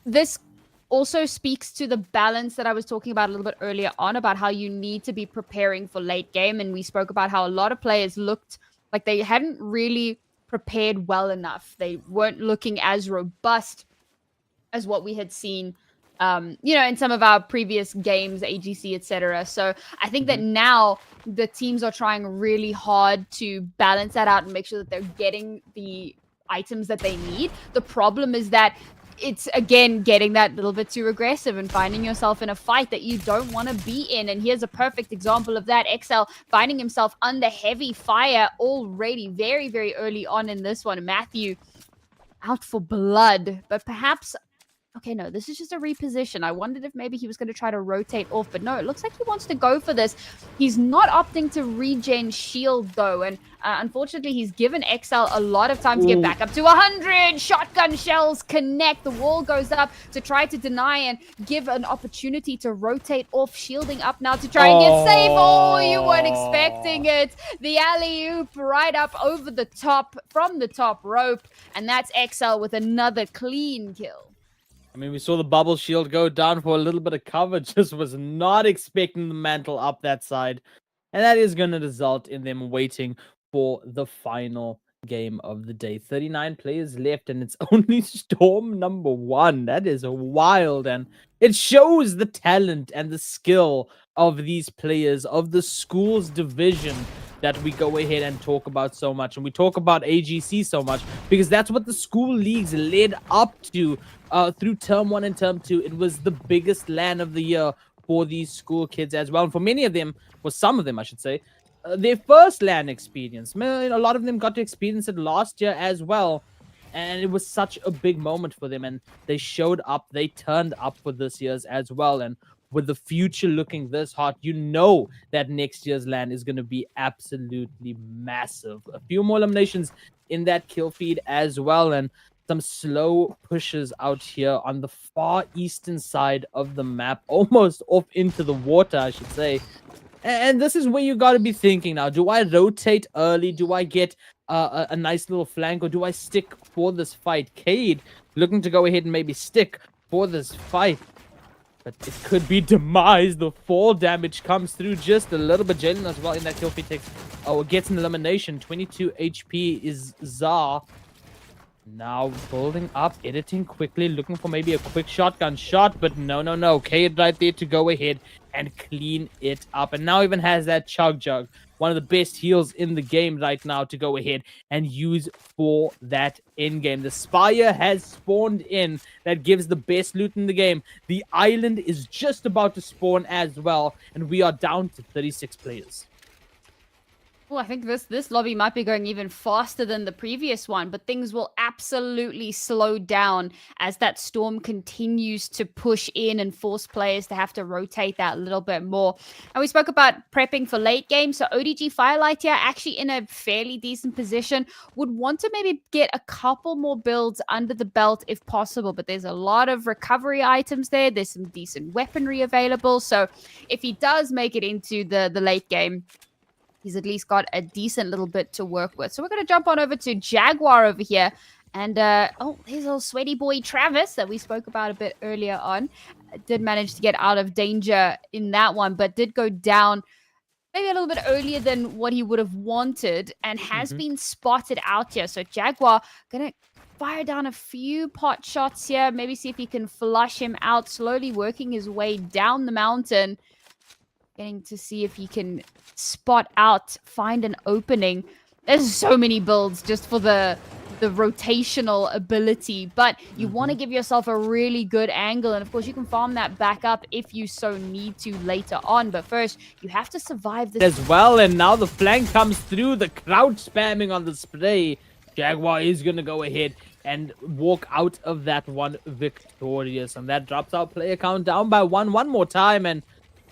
this also speaks to the balance that I was talking about a little bit earlier on, about how you need to be preparing for late game. And we spoke about how a lot of players looked like they hadn't really prepared well enough. They weren't looking as robust as what we had seen in some of our previous games, AGC, etc. So I think that now the teams are trying really hard to balance that out and make sure that they're getting the items that they need. The problem is that it's, again, getting that little bit too aggressive and finding yourself in a fight that you don't want to be in. And here's a perfect example of that. XL finding himself under heavy fire already very, very early on in this one. Matthew out for blood, but perhaps... Okay, no, this is just a reposition. I wondered if maybe he was going to try to rotate off, but no, it looks like he wants to go for this. He's not opting to regen shield, though, and unfortunately, he's given XL a lot of time to get back up to 100. Shotgun shells connect. The wall goes up to try to deny and give an opportunity to rotate off, shielding up now to try and get safe. Oh, you weren't expecting it. The alley-oop right up over the top, from the top rope, and that's XL with another clean kill. I mean, we saw the bubble shield go down for a little bit of cover. Just was not expecting the mantle up that side. And that is going to result in them waiting for the final game of the day. 39 players left, and it's only Storm number 1. That is wild. And it shows the talent and the skill of these players, of the school's division, that we go ahead and talk about so much. And we talk about AGC so much because that's what the school leagues led up to through term 1 and term 2. It was the biggest LAN of the year for these school kids as well. And for many of them, for some of them, I should say, their first LAN experience. A lot of them got to experience it last year as well. And it was such a big moment for them. And they showed up. They turned up for this year's as well. And with the future looking this hot, you know that next year's LAN is going to be absolutely massive. A few more eliminations in that kill feed as well. And some slow pushes out here on the far eastern side of the map. Almost off into the water, I should say. And this is where you got to be thinking now. Do I rotate early? Do I get a nice little flank? Or do I stick for this fight? Cade looking to go ahead and maybe stick for this fight. But it could be demise. The fall damage comes through just a little bit. Jalen as well in that kill feed takes. Oh, it gets an elimination. 22 HP is Zar. Now building up, editing quickly, looking for maybe a quick shotgun shot, but no. Cade right there to go ahead and clean it up. And now even has that chug jug, one of the best heals in the game right now, to go ahead and use for that end game. The Spire has spawned in. That gives the best loot in the game. The island is just about to spawn as well, and we are down to 36 players. Well, I think this lobby might be going even faster than the previous one, but things will absolutely slow down as that storm continues to push in and force players to have to rotate that a little bit more. And we spoke about prepping for late game, so ODG Firelight here actually in a fairly decent position. Would want to maybe get a couple more builds under the belt if possible, but there's a lot of recovery items there. There's some decent weaponry available, so if he does make it into the late game, he's at least got a decent little bit to work with. So we're going to jump on over to Jaguar over here. And, oh, here's old sweaty boy Travis that we spoke about a bit earlier on. Did manage to get out of danger in that one, but did go down maybe a little bit earlier than what he would have wanted and has been spotted out here. So Jaguar going to fire down a few pot shots here. Maybe see if he can flush him out, slowly working his way down the mountain. Getting to see if he can spot out, find an opening. There's so many builds just for the rotational ability, but you want to give yourself a really good angle, and of course you can farm that back up if you so need to later on, but first you have to survive this as well. And now the flank comes through, the crowd spamming on the spray. Jaguar is gonna go ahead and walk out of that one victorious, and that drops our player count down by one more time. And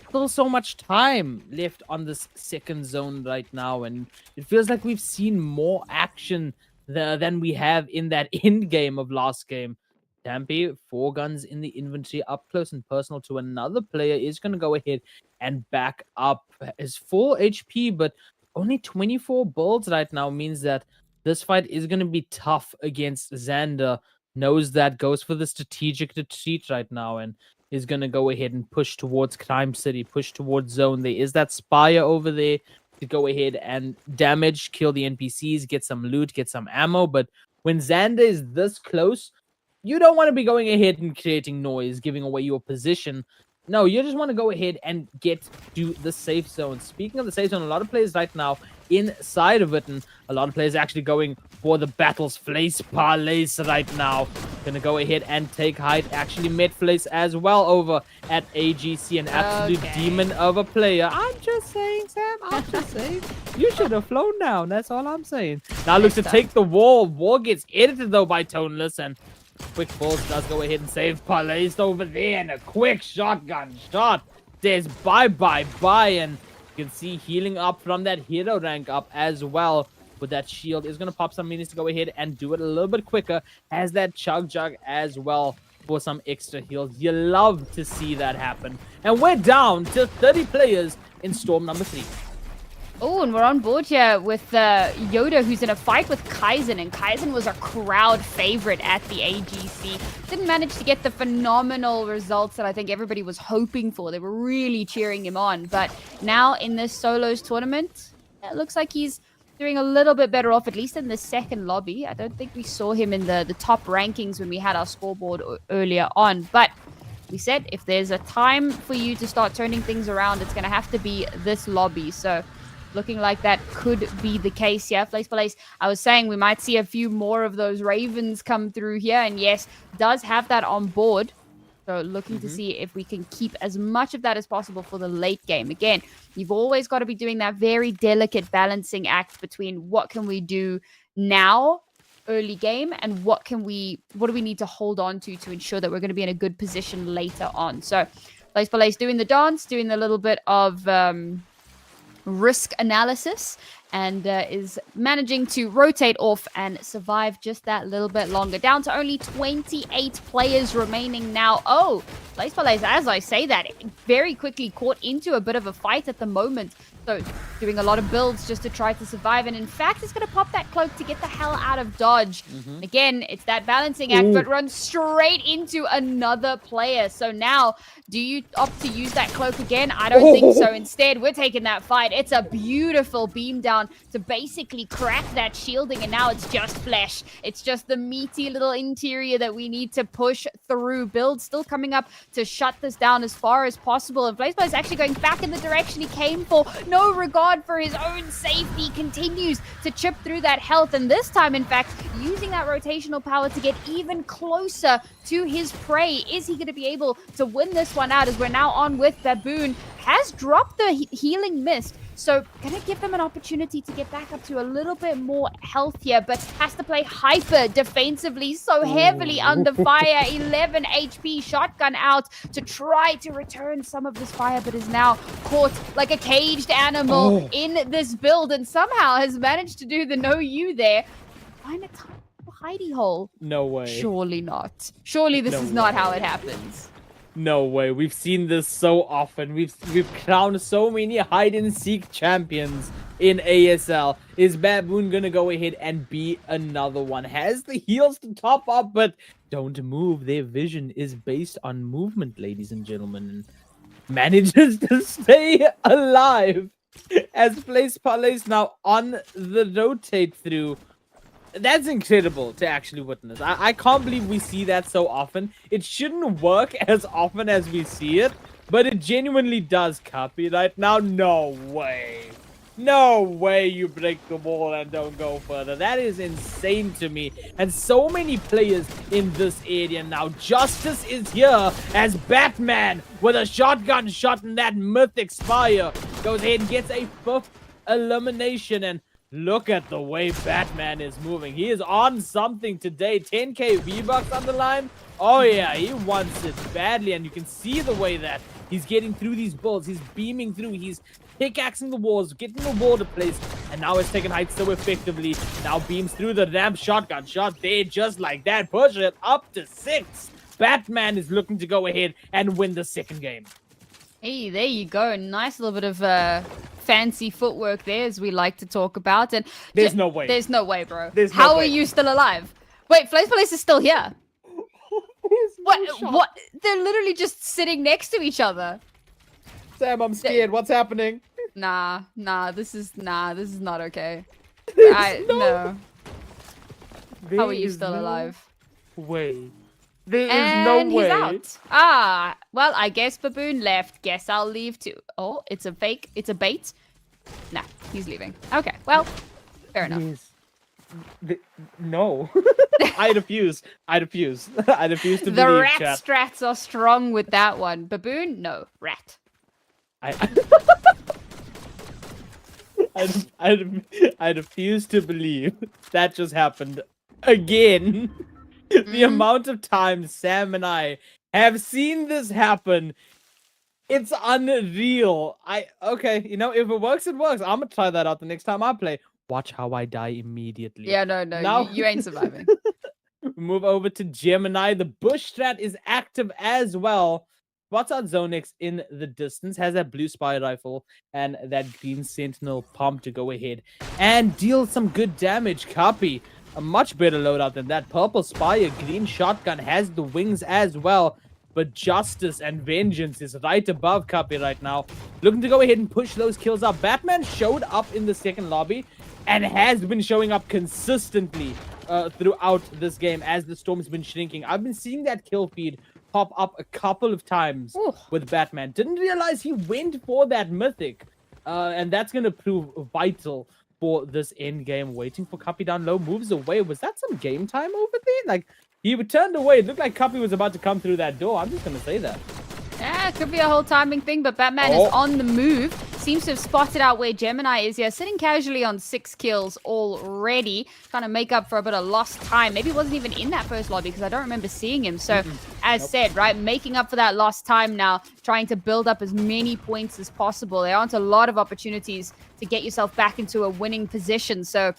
still so much time left on this second zone right now, and it feels like we've seen more action than we have in that end game of last game. Dampy, 4 guns in the inventory, up close and personal to another player, is going to go ahead and back up his full HP, but only 24 builds right now means that this fight is going to be tough against Xander. Knows that, goes for the strategic retreat right now, and is going to go ahead and push towards Crime City, push towards Zone. There is that Spire over there to go ahead and damage, kill the NPCs, get some loot, get some ammo. But when Xander is this close, you don't want to be going ahead and creating noise, giving away your position. No, you just want to go ahead and get to the safe zone. Speaking of the safe zone, a lot of players right now inside of it, and a lot of players actually going for the Battles Place Parlays right now. Gonna go ahead and take height. Actually met Place as well over at AGC, an absolute demon of a player. I'm just saying, Sam, I'm just saying. You should have flown down, that's all I'm saying. Now looks to take the wall. Wall gets edited though by Toneless, and Quick Balls does go ahead and save Parlays over there, and a quick shotgun shot. There's bye, and you can see healing up from that hero rank up as well. With that shield is going to pop some minis to go ahead and do it a little bit quicker. Has that chug jug as well for some extra heals. You love to see that happen. And we're down to 30 players in Storm number 3. Oh, and we're on board here with Yoda, who's in a fight with Kaizen, and Kaizen was a crowd favorite at the AGC. Didn't manage to get the phenomenal results that I think everybody was hoping for. They were really cheering him on, but now in this solos tournament, it looks like he's doing a little bit better off, at least in the second lobby. I don't think we saw him in the top rankings when we had our scoreboard earlier on, but we said if there's a time for you to start turning things around, it's going to have to be this lobby. So looking like that could be the case here. Place, I was saying we might see a few more of those Ravens come through here, and yes, does have that on board. So looking to see if we can keep as much of that as possible for the late game. Again, you've always got to be doing that very delicate balancing act between what can we do now, early game, and what do we need to hold on to ensure that we're going to be in a good position later on. So Place doing the dance, doing a little bit of risk analysis, and is managing to rotate off and survive just that little bit longer. Down to only 28 players remaining now. Oh, Place, as I say that, very quickly caught into a bit of a fight at the moment. So doing a lot of builds just to try to survive. And in fact, it's going to pop that cloak to get the hell out of dodge. Again, it's that balancing act, but runs straight into another player. So now, do you opt to use that cloak again? I don't think so. Instead, we're taking that fight. It's a beautiful beam down to basically crack that shielding. And now it's just flesh. It's just the meaty little interior that we need to push through. Build still coming up to shut this down as far as possible. And Blaze is actually going back in the direction he came for. No regard for his own safety, continues to chip through that health, and this time, in fact, using that rotational power to get even closer to his prey. Is he going to be able to win this one out, as we're now on with Baboon? Has dropped the healing mist, So gonna give them an opportunity to get back up to a little bit more healthier, but has to play hyper defensively, so heavily under fire. 11 HP, shotgun out to try to return some of this fire, but is now caught like a caged animal in this build, and somehow has managed to do the no you there. Find a tiny hidey hole. No way. Surely not. Surely this is not how it happens. No way. We've seen this so often. We've crowned so many hide and seek champions in ASL. Is Baboon gonna go ahead and be another one? Has the heals to top up, but don't move. Their vision is based on movement, ladies and gentlemen. And manages to stay alive as Place Parlays now on the rotate through. That's incredible to actually witness. I can't believe we see that so often. It shouldn't work as often as we see it, but it genuinely does, Copy. Right now, no way. No way you break the wall and don't go further. That is insane to me. And so many players in this area now. Justice is here as Batman with a shotgun shot in that mythic spire. Goes ahead and gets a 5th elimination, and look at the way Batman is moving. He is on something today. 10k V-Bucks on the line. Oh yeah, he wants it badly. And you can see the way that he's getting through these builds. He's beaming through. He's pickaxing the walls, getting the wall to place. And now it's taking height so effectively. Now beams through the ramp. Shotgun shot there just like that. Push it up to 6. Batman is looking to go ahead and win the second game. Hey, there you go. Nice little bit of fancy footwork there, as we like to talk about. And there's no way. There's no way, bro. How are you still alive? Wait, Place is still here. What? They're literally just sitting next to each other. Sam, I'm scared. What's happening? Nah. This is not okay. No. How are you still alive? Way. There is no way. He's out. Well, I guess Baboon left. Guess I'll leave too. Oh, it's a fake. It's a bait. Nah, he's leaving. Okay, well, fair enough. No. I refuse. I refuse to believe, the rat chat. strats are strong with that one. Baboon? No. Rat. I refuse to believe that just happened again. The amount of times Sam and I have seen this happen, it's unreal. Okay, you know, if it works, it works. I'm gonna try that out the next time I play. Watch how I die immediately. Yeah, no, now... you ain't surviving. Move over to Gemini. The bush strat is active as well. Spots out Zonex in the distance, has that blue spy rifle and that green sentinel pump to go ahead and deal some good damage. Copy. A much better loadout than that. Purple Spire, green shotgun, has the wings as well. But Justice and Vengeance is right above Copy right now. Looking to go ahead and push those kills up. Batman showed up in the second lobby and has been showing up consistently throughout this game as the storm's been shrinking. I've been seeing that kill feed pop up a couple of times with Batman. Didn't realize he went for that mythic. And that's going to prove vital for this end game. Waiting for Cuppy down low, moves away. Was that some game time over there? Like, he turned away. It looked like Cuppy was about to come through that door. I'm just gonna say that. Yeah, it could be a whole timing thing, but Batman is on the move. Seems to have spotted out where Gemini is here, sitting casually on 6 kills already, trying to make up for a bit of lost time. Maybe he wasn't even in that first lobby because I don't remember seeing him. So, as said, right, making up for that lost time now, trying to build up as many points as possible. There aren't a lot of opportunities to get yourself back into a winning position. So,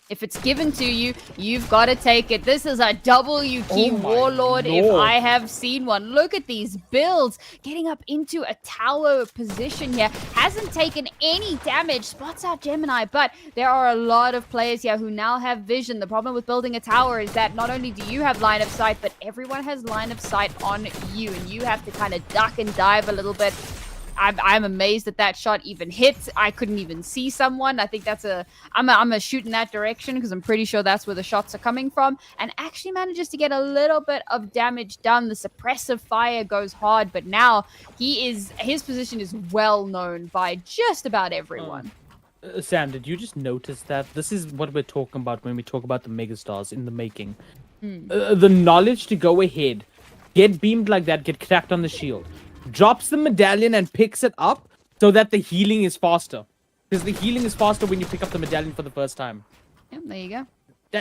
if it's given to you, you've got to take it. This is a W key Warlord if I have seen one. Look at these builds. Getting up into a tower position here. Hasn't taken any damage. Spots out Gemini, but there are a lot of players here who now have vision. The problem with building a tower is that not only do you have line of sight, but everyone has line of sight on you, and you have to kind of duck and dive a little bit. I'm amazed that that shot even hits. I couldn't even see someone. I think that's I'm a shoot in that direction because I'm pretty sure that's where the shots are coming from. And actually manages to get a little bit of damage done. The suppressive fire goes hard, but now his position is well known by just about everyone. Sam, did you just notice that? This is what we're talking about when we talk about the megastars in the making. The knowledge to go ahead, get beamed like that, get cracked on the shield. Drops the medallion and picks it up so that the healing is faster. Because the healing is faster when you pick up the medallion for the first time. Yeah, there you go.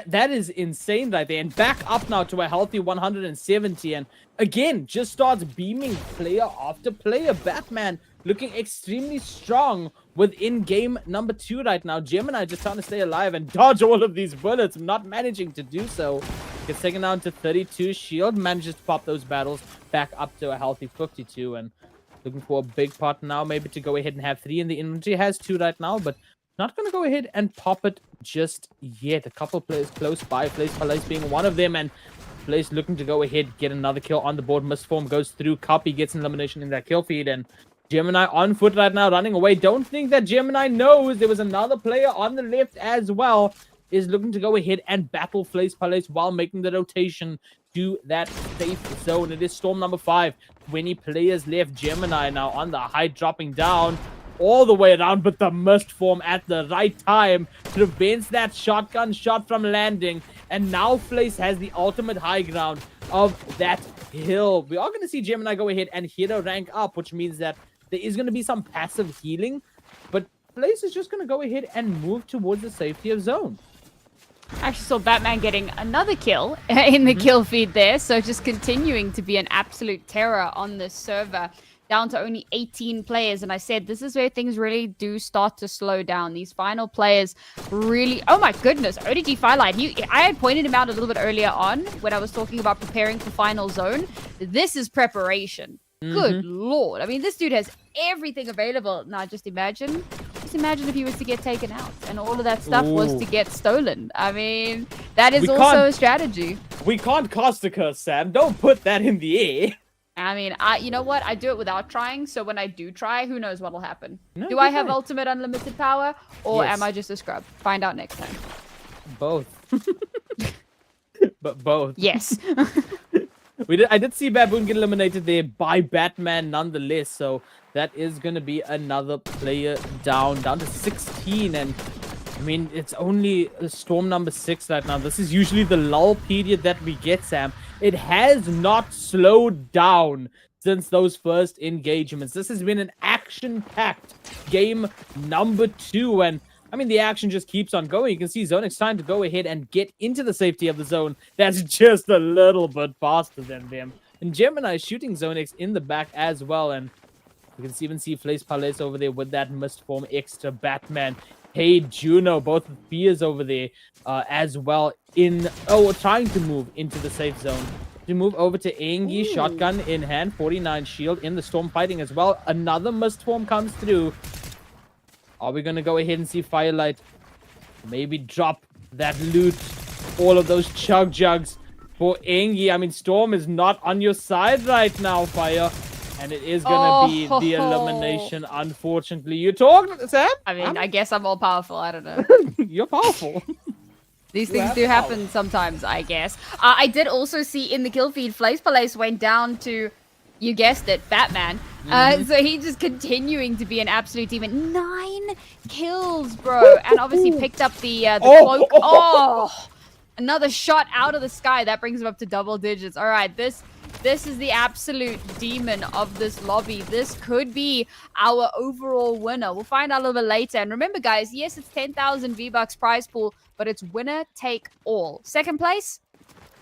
That is insane right there. And back up now to a healthy 170. And again, just starts beaming player after player. Batman looking extremely strong within game number 2 right now. Gemini just trying to stay alive and dodge all of these bullets. Not managing to do so. Gets taken down to 32. Shield manages to pop those battles back up to a healthy 52. And looking for a big pot now. Maybe to go ahead and have 3 in the inventory. Has 2 right now, but not going to go ahead and pop it just yet. A couple players close by. Place being one of them. And Place looking to go ahead, get another kill on the board. Mistform goes through. Copy gets an elimination in that kill feed. And Gemini on foot right now, running away. Don't think that Gemini knows there was another player on the left as well. Is looking to go ahead and battle Place while making the rotation to that safe zone. It is Storm number 5. 20 players left. Gemini now on the height, dropping down all the way around, but the Mistform at the right time prevents that shotgun shot from landing. And now Place has the ultimate high ground of that hill. We are going to see Gemini go ahead and hero rank up, which means that there is going to be some passive healing, but Place is just going to go ahead and move towards the safety of zone. I actually saw Batman getting another kill in the kill feed there, so just continuing to be an absolute terror on this server. Down to only 18 players, and I said this is where things really do start to slow down. These final players really... Oh my goodness, ODG Firelight. I had pointed him out a little bit earlier on when I was talking about preparing for final zone. This is preparation. Good lord. I mean, this dude has everything available. Now, just imagine if he was to get taken out and all of that stuff was to get stolen. I mean, that is also a strategy. We can't cast a curse, Sam. Don't put that in the air. I mean, you know what? I do it without trying, so when I do try, who knows what'll happen. No, do I have ultimate unlimited power, or yes. am I just a scrub? Find out next time. Both. But both. Yes. I did see Baboon get eliminated there by Batman nonetheless, so that is going to be another player down to 16. And I mean, it's only Storm number 6 right now. This is usually the lull period that we get, Sam. It has not slowed down since those first engagements. This has been an action-packed game number 2, and I mean, the action just keeps on going. You can see ZoneX trying to go ahead and get into the safety of the zone. That's just a little bit faster than them. And Gemini shooting ZoneX in the back as well, and you can even see Place Palace over there with that Mistform extra. Batman, Hey Juno, both fears over there as well trying to move into the safe zone. To move over to Engi, shotgun in hand, 49 shield in the storm fighting as well. Another Mistform comes through. Are we going to go ahead and see Firelight maybe drop that loot? All of those chug jugs for Engi. I mean, Storm is not on your side right now, Fire. And it is going to be the elimination, unfortunately. You talk, Sam? I mean, I guess I'm all powerful. I don't know. You're powerful. These things do happen sometimes, I guess. I did also see in the kill feed, Place Palace went down to, you guessed it, Batman. So he's just continuing to be an absolute demon. 9 kills, bro. And obviously picked up the cloak. Oh, another shot out of the sky. That brings him up to double digits. All right, this is the absolute demon of this lobby. This could be our overall winner. We'll find out a little bit later. And remember, guys, yes, it's 10,000 V-Bucks prize pool, but it's winner take all. Second place,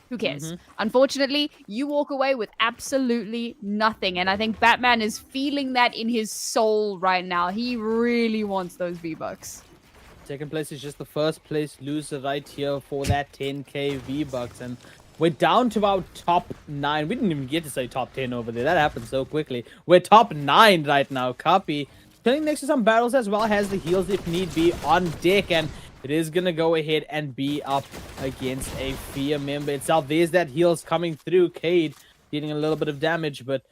who cares? Unfortunately, you walk away with absolutely nothing. And I think Batman is feeling that in his soul right now. He really wants those V-Bucks. Second place is just the first place loser right here for that 10k V-Bucks. And we're down to our top 9. We didn't even get to say top 10 over there. That happened so quickly. We're top 9 right now. Copy. Chilling next to some battles as well. Has the heals if need be on deck. And it is going to go ahead and be up against a Fear member itself. There's that heals coming through. Cade dealing a little bit of damage, but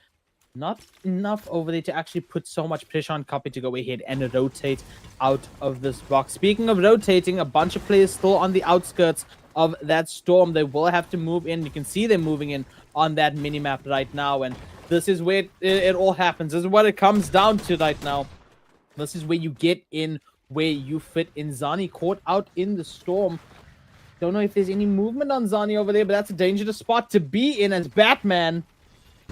not enough over there to actually put so much pressure on Copy to go ahead and rotate out of this box. Speaking of rotating, a bunch of players still on the outskirts of that storm. They will have to move in. You can see them moving in on that mini-map right now, and this is where it all happens. This is what it comes down to right now. This is where you get in, where you fit in. Zani caught out in the storm. Don't know if there's any movement on Zani over there, but that's a dangerous spot to be in as Batman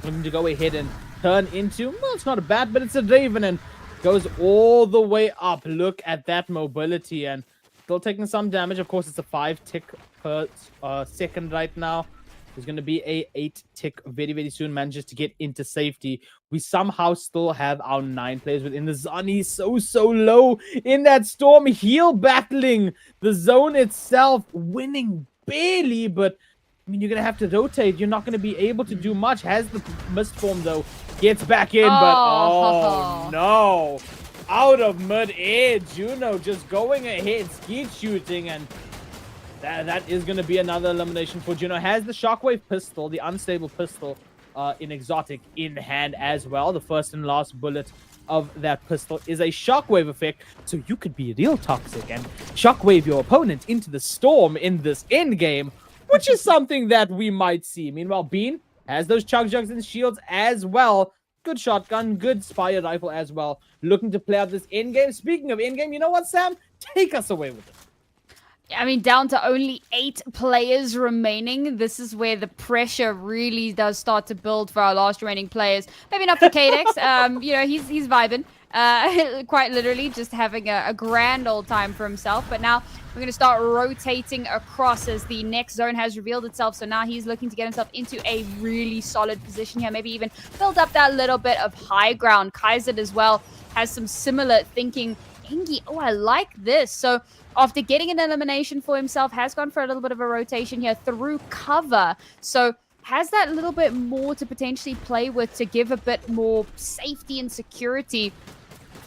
looking to go ahead and turn into, well, it's not a bat, but it's a Raven, and Goes all the way up. Look at that mobility and still taking some damage. Of course, it's a 5 tick per second right now. There's going to be a 8 tick very, very soon. Manages to get into safety. We somehow still have our 9 players within the zone. He's so low in that storm. Heal battling the zone itself. Winning barely, but I mean, you're going to have to rotate. You're not going to be able to do much. Has the mist form, though. Gets back in, but oh no. Out of mid-air, Juno just going ahead, skeet shooting, and that is going to be another elimination for Juno. Has the shockwave pistol, the unstable pistol in exotic in hand as well. The first and last bullet of that pistol is a shockwave effect, so you could be real toxic and shockwave your opponent into the storm in this end game, which is something that we might see. Meanwhile, Bean has those chug jugs and shields as well. Good shotgun, good Spire rifle as well. Looking to play out this end game. Speaking of end game, you know what, Sam? Take us away with it. I mean, down to only 8 players remaining. This is where the pressure really does start to build for our last remaining players. Maybe not for Kadex. You know, he's vibing. Quite literally just having a grand old time for himself. But now we're going to start rotating across as the next zone has revealed itself. So now he's looking to get himself into a really solid position here. Maybe even build up that little bit of high ground. Kaizen as well has some similar thinking. Engi, oh, I like this. So after getting an elimination for himself, has gone for a little bit of a rotation here through cover. So has that little bit more to potentially play with to give a bit more safety and security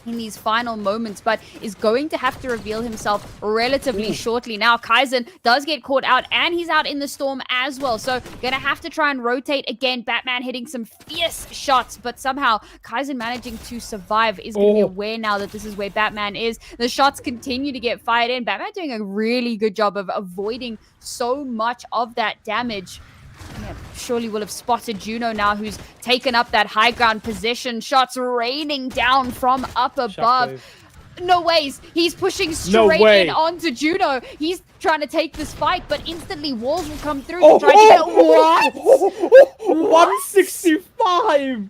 in these final moments, but is going to have to reveal himself relatively shortly. Now, Kaizen does get caught out, and he's out in the storm as well. So, gonna have to try and rotate again. Batman hitting some fierce shots, but somehow Kaizen managing to survive is going to be aware now that this is where Batman is. The shots continue to get fired in. Batman doing a really good job of avoiding so much of that damage. Yeah, surely will have spotted Juno now, who's taken up that high ground position. Shots raining down from up above. No ways. He's pushing straight in onto Juno. He's trying to take this fight, but instantly walls will come through to try to get... What? 165!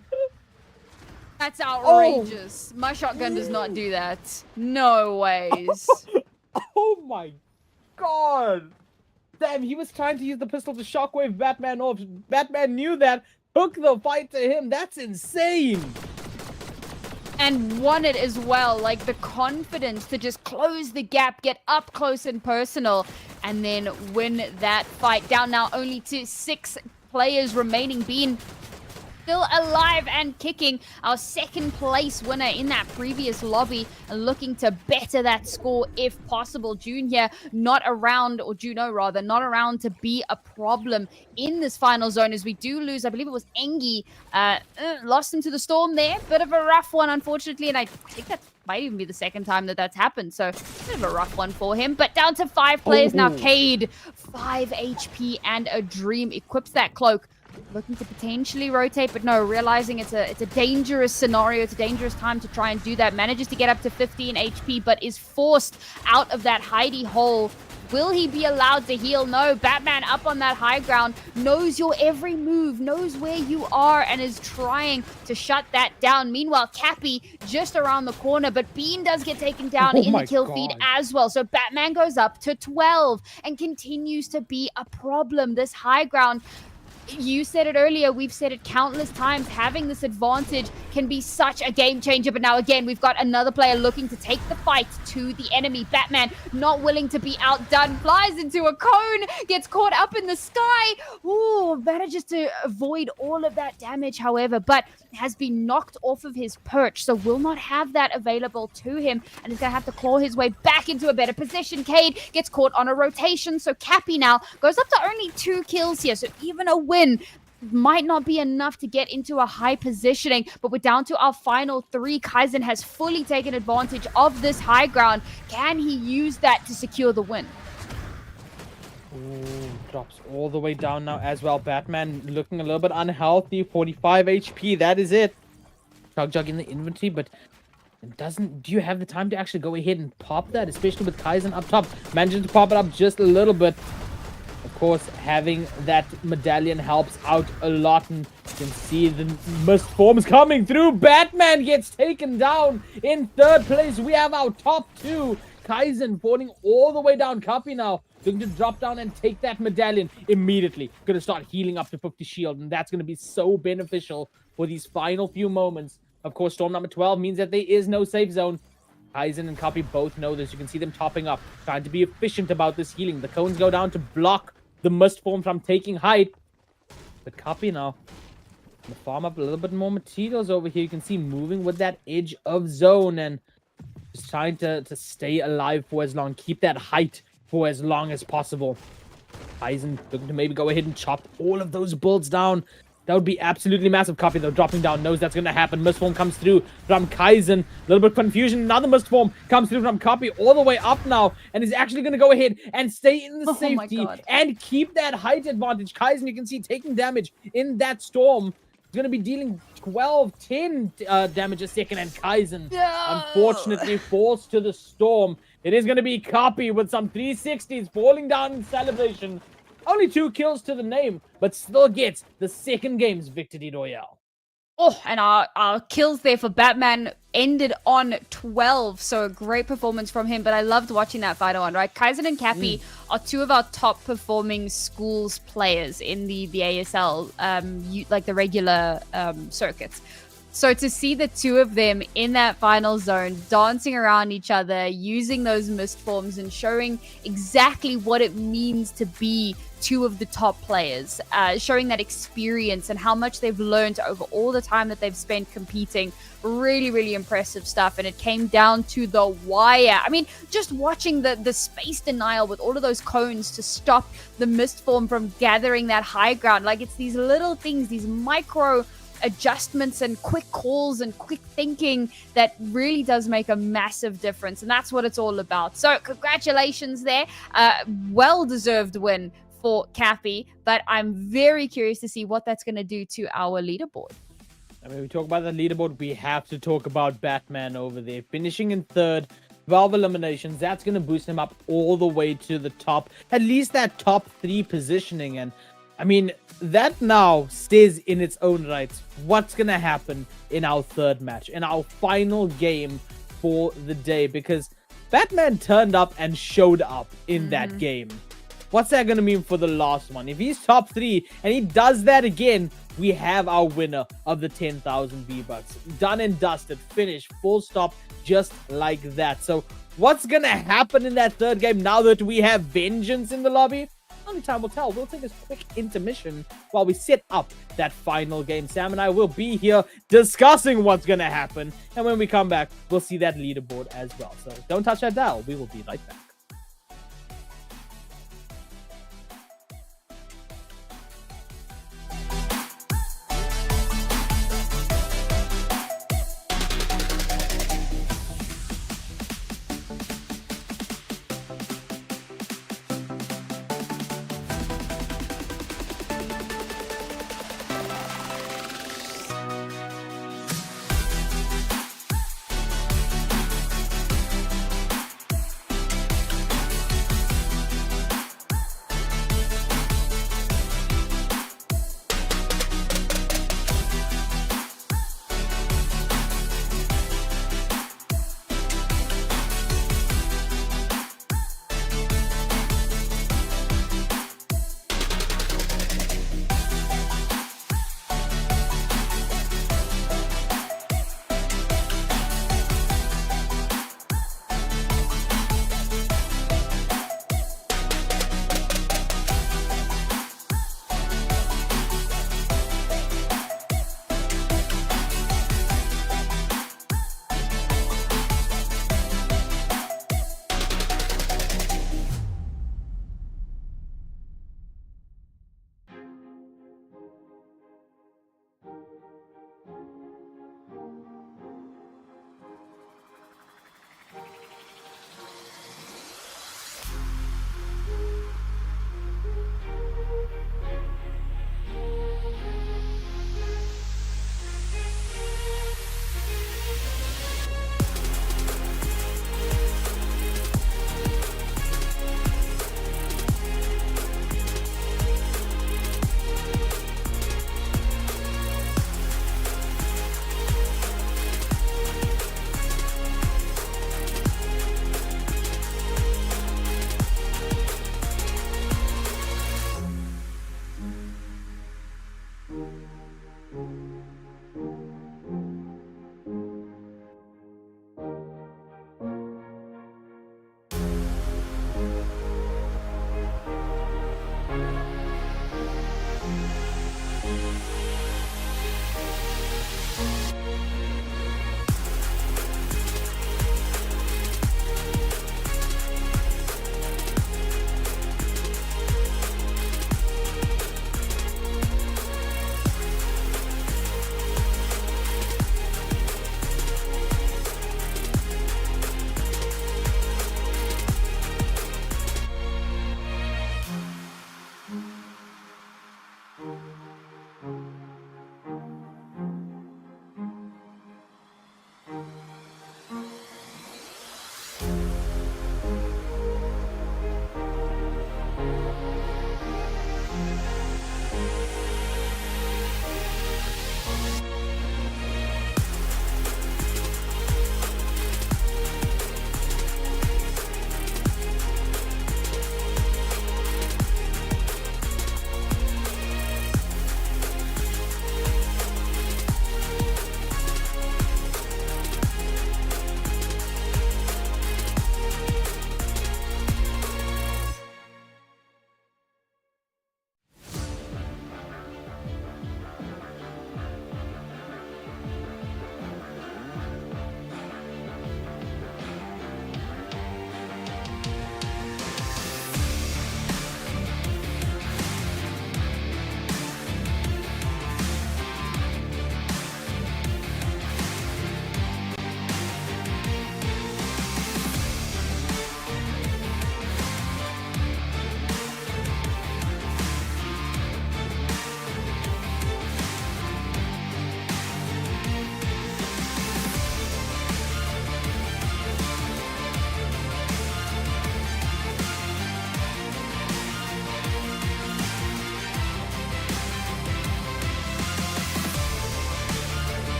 That's outrageous. My shotgun does not do that. No ways. Oh my god. Damn, he was trying to use the pistol to shockwave Batman off. Batman knew that, took the fight to him. That's insane. And won it as well. Like, the confidence to just close the gap, get up close and personal, and then win that fight. Down now only to 6 players remaining. Being still alive and kicking, our second place winner in that previous lobby, and looking to better that score if possible. June here not around, or Juno rather, not around to be a problem in this final zone, as we do lose, I believe it was Engi, lost him to the storm there. Bit of a rough one, unfortunately, and I think that might even be the second time that that's happened, so bit of a rough one for him. But down to 5 players now. Cade, 5 HP and a dream, equips that cloak. Looking to potentially rotate, but no, realizing it's a dangerous scenario. It's a dangerous time to try and do that. Manages to get up to 15 HP, but is forced out of that hidey hole. Will he be allowed to heal? No. Batman up on that high ground, knows your every move, knows where you are, and is trying to shut that down. Meanwhile, Cappy just around the corner, but Bean does get taken down in the kill feed as well. So Batman goes up to 12 and continues to be a problem. This high ground, you said it earlier, we've said it countless times, having this advantage can be such a game changer. But now again, we've got another player looking to take the fight to the enemy. Batman not willing to be outdone, flies into a cone, gets caught up in the sky. Ooh, manages to avoid all of that damage, however, but has been knocked off of his perch, so will not have that available to him, and is going to have to claw his way back into a better position. Cade gets caught on a rotation, so Cappy now goes up to only 2 kills here, so even a win might not be enough to get into a high positioning. But we're down to our final 3. Kaizen has fully taken advantage of this high ground. Can he use that to secure the win? Ooh, drops all the way down now as well. Batman looking a little bit unhealthy. 45 HP, that is it. Jug in the inventory, but it doesn't... Do you have the time to actually go ahead and pop that? Especially with Kaizen up top. Managing to pop it up just a little bit. Of course, having that medallion helps out a lot, and You can see the mist forms coming through. Batman gets taken down in third place. We have our top two. Kaizen falling all the way down. Copy now. Looking to drop down and take that medallion immediately. Going to start healing up to 50 shield. And that's going to be so beneficial for these final few moments. Of course, storm number 12 means that there is no safe zone. Kaizen and Copy both know this. You can see them topping up. Trying to be efficient about this healing. The cones go down to block the mist form from taking height. But Copy now. Gonna farm up a little bit more materials over here. You can see moving with that edge of zone and just trying to stay alive for as long. Keep that height for as long as possible. Kaizen looking to maybe go ahead and chop all of those builds down. That would be absolutely massive. Copy though, dropping down, knows that's going to happen. Mistform comes through from Kaizen. A little bit of confusion. Another Mistform comes through from Copy all the way up now. And is actually going to go ahead and stay in the safety and keep that height advantage. Kaizen, you can see, taking damage in that storm. He's going to be dealing 10 damage a second. And Kaizen, unfortunately, falls to the storm. It is going to be Copy with some 360s falling down in celebration. Only 2 kills to the name, but still gets the second game's victory royale. Oh, and our kills there for Batman ended on 12. So a great performance from him. But I loved watching that final one, right? Kaizen and Cappy are 2 of our top performing schools players in the ASL, like the regular circuits. So to see the 2 of them in that final zone, dancing around each other, using those mist forms and showing exactly what it means to be 2 of the top players, showing that experience and how much they've learned over all the time that they've spent competing. Really, really impressive stuff. And it came down to the wire. I mean, just watching the space denial with all of those cones to stop the mist form from gathering that high ground. Like, it's these little things, these micro adjustments and quick calls and quick thinking that really does make a massive difference. And that's what it's all about. So congratulations there. Well-deserved win for Cappy, but I'm very curious to see what that's going to do to our leaderboard. I mean, we talk about the leaderboard, we have to talk about Batman over there. Finishing in third, 12 eliminations. That's going to boost him up all the way to the top. At least that top 3 positioning. And I mean, that now stays in its own right. What's going to happen in our third match, in our final game for the day? Because Batman turned up and showed up in that game. What's that going to mean for the last one? If he's top 3 and he does that again, we have our winner of the 10,000 V-Bucks. Done and dusted. Finished. Full stop. Just like that. So what's going to happen in that third game now that we have Vengeance in the lobby? Only time will tell. We'll take a quick intermission while we set up that final game. Sam and I will be here discussing what's going to happen. And when we come back, we'll see that leaderboard as well. So don't touch that dial. We will be right back.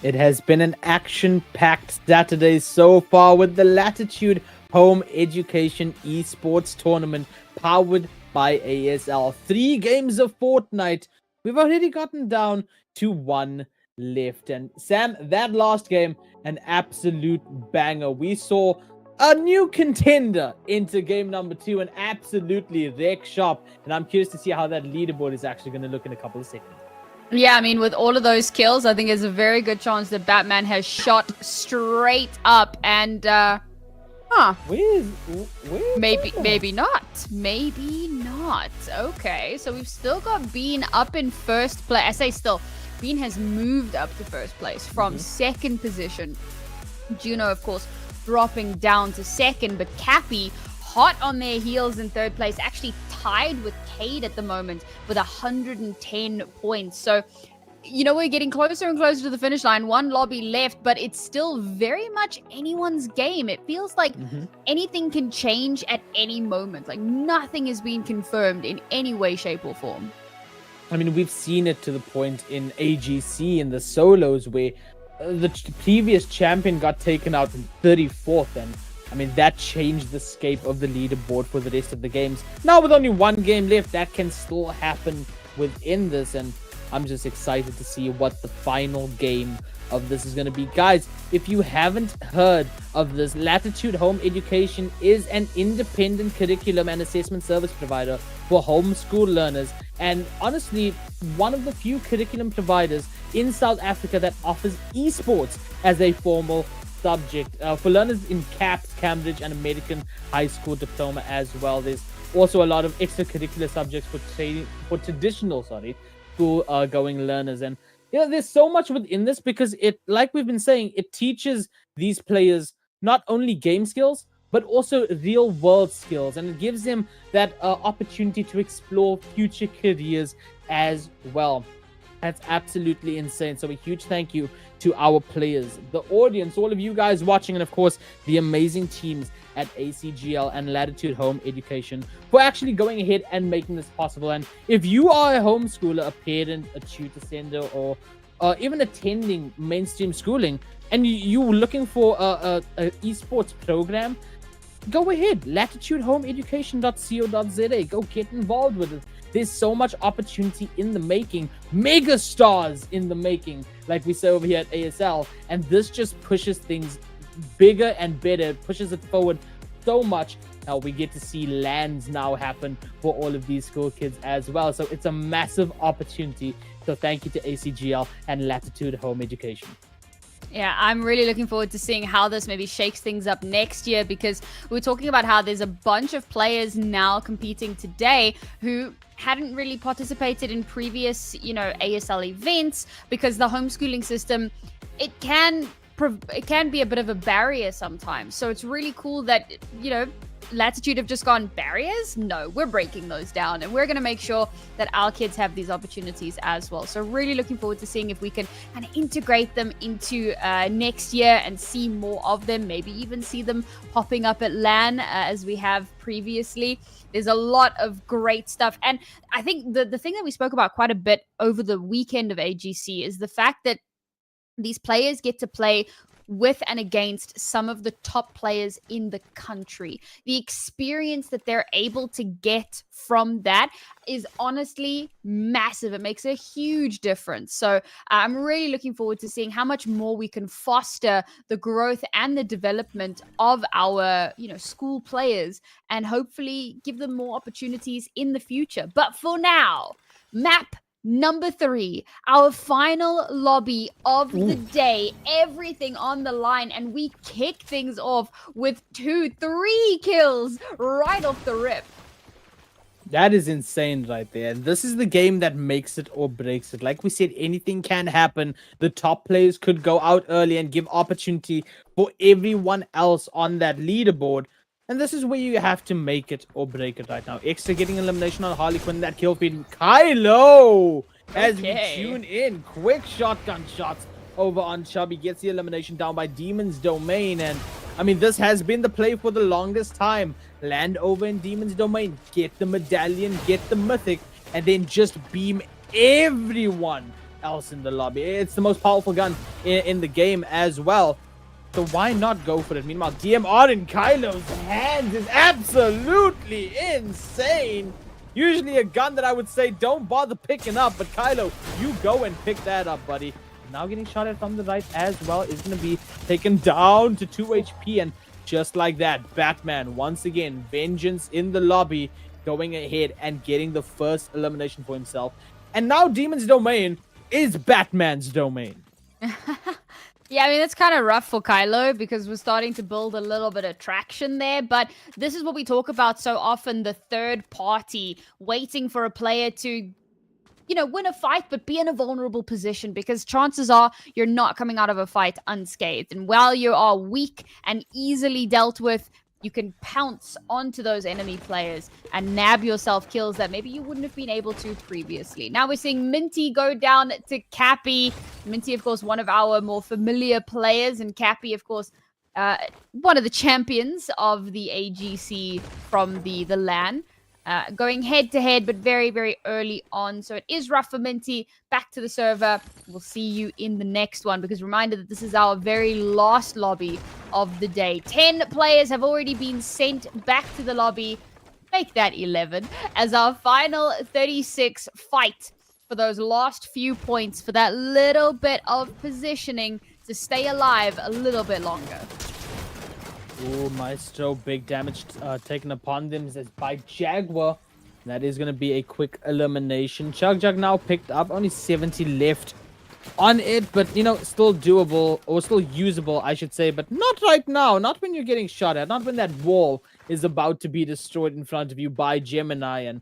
It has been an action-packed Saturday so far with the Latitude Home Education Esports Tournament powered by ASL. 3 games of Fortnite. We've already gotten down to 1 left. And Sam, that last game, an absolute banger. We saw a new contender into game number 2 and absolutely wreck shop. And I'm curious to see how that leaderboard is actually going to look in a couple of seconds. Yeah, I mean, with all of those kills, I think there's a very good chance that Batman has shot straight up and, Where maybe not. Maybe not. Okay, so we've still got Bean up in first place. I say still. Bean has moved up to first place from second position. Juno, of course, dropping down to second, but Cappy hot on their heels in third place, actually tied with Cade at the moment with 110 points. So, you know, we're getting closer and closer to the finish line. 1 lobby left, but it's still very much anyone's game. It feels like anything can change at any moment. Like nothing has been confirmed in any way, shape, or form. I mean, we've seen it to the point in AGC in the solos where the previous champion got taken out in 34th, and I mean, that changed the scape of the leaderboard for the rest of the games. Now, with only 1 game left, that can still happen within this, and I'm just excited to see what the final game of this is going to be. Guys, if you haven't heard of this, Latitude Home Education is an independent curriculum and assessment service provider for homeschool learners, and honestly, one of the few curriculum providers in South Africa that offers esports as a formal subject for learners in CAPS, Cambridge, and American high school diploma as well. There's also a lot of extracurricular subjects for traditional school going learners, and there's so much within this because it, like we've been saying, it teaches these players not only game skills but also real world skills, and it gives them that opportunity to explore future careers as well. That's absolutely insane. So a huge thank you to our players, the audience, all of you guys watching, and of course the amazing teams at ACGL and Latitude Home Education for actually going ahead and making this possible. And if you are a homeschooler, a parent, a tutor sender, or even attending mainstream schooling, and you're looking for a esports program, go ahead, latitudehomeeducation.co.za. Go get involved with it. There's so much opportunity in the making, mega stars in the making, like we say over here at ASL, and this just pushes things bigger and better, pushes it forward so much. Now we get to see lands now happen for all of these school kids as well. So it's a massive opportunity. So thank you to ACGL and Latitude Home Education. Yeah, I'm really looking forward to seeing how this maybe shakes things up next year, because we were talking about how there's a bunch of players now competing today who hadn't really participated in previous, ASL events, because the homeschooling system, it can be a bit of a barrier sometimes. So it's really cool that, Latitude have just gone, barriers? No, we're breaking those down, and we're going to make sure that our kids have these opportunities as well. So really looking forward to seeing if we can kind of integrate them into next year and see more of them, maybe even see them popping up at LAN as we have previously. There's a lot of great stuff. And I think the thing that we spoke about quite a bit over the weekend of AGC is the fact that these players get to play with and against some of the top players in the country. The experience that they're able to get from that is honestly massive. It makes a huge difference. So I'm really looking forward to seeing how much more we can foster the growth and the development of our, school players, and hopefully give them more opportunities in the future. But for now, map number 3, our final lobby of the day, everything on the line, and we kick things off with 3 kills right off the rip. That is insane right there. This is the game that makes it or breaks it. Like we said, anything can happen. The top players could go out early and give opportunity for everyone else on that leaderboard. And this is where you have to make it or break it right now. Extra getting elimination on Harley Quinn, that kill feed. Kylo, as we tune in. Quick shotgun shots over on Chubby. Gets the elimination down by Demon's Domain. And, I mean, this has been the play for the longest time. Land over in Demon's Domain. Get the medallion, get the mythic, and then just beam everyone else in the lobby. It's the most powerful gun in the game as well. So why not go for it? Meanwhile, DMR in Kylo's hands is absolutely insane. Usually a gun that I would say don't bother picking up, but Kylo, you go and pick that up, buddy. Now getting shot at from the right as well is going to be taken down to 2 HP. And just like that, Batman, once again, vengeance in the lobby, going ahead and getting the first elimination for himself. And now Demon's domain is Batman's domain. Yeah, I mean, it's kind of rough for Kylo because we're starting to build a little bit of traction there. But this is what we talk about so often, the third party waiting for a player to, win a fight, but be in a vulnerable position because chances are you're not coming out of a fight unscathed. And while you are weak and easily dealt with, you can pounce onto those enemy players and nab yourself kills that maybe you wouldn't have been able to previously. Now we're seeing Minty go down to Cappy. Minty, of course, one of our more familiar players, and Cappy, of course, one of the champions of the AGC from the LAN. Going head-to-head, but very, very early on. So it is rough for Minty. Back to the server. We'll see you in the next one, because reminder that this is our very last lobby of the day. 10 players have already been sent back to the lobby. Make that 11 as our final 36 fight for those last few points, for that little bit of positioning to stay alive a little bit longer. Oh, Maestro, big damage taken upon them as by Jaguar. That is going to be a quick elimination. Chug now picked up, only 70 left on it, but, still doable, or still usable, I should say, but not right now. Not when you're getting shot at, not when that wall is about to be destroyed in front of you by Gemini, and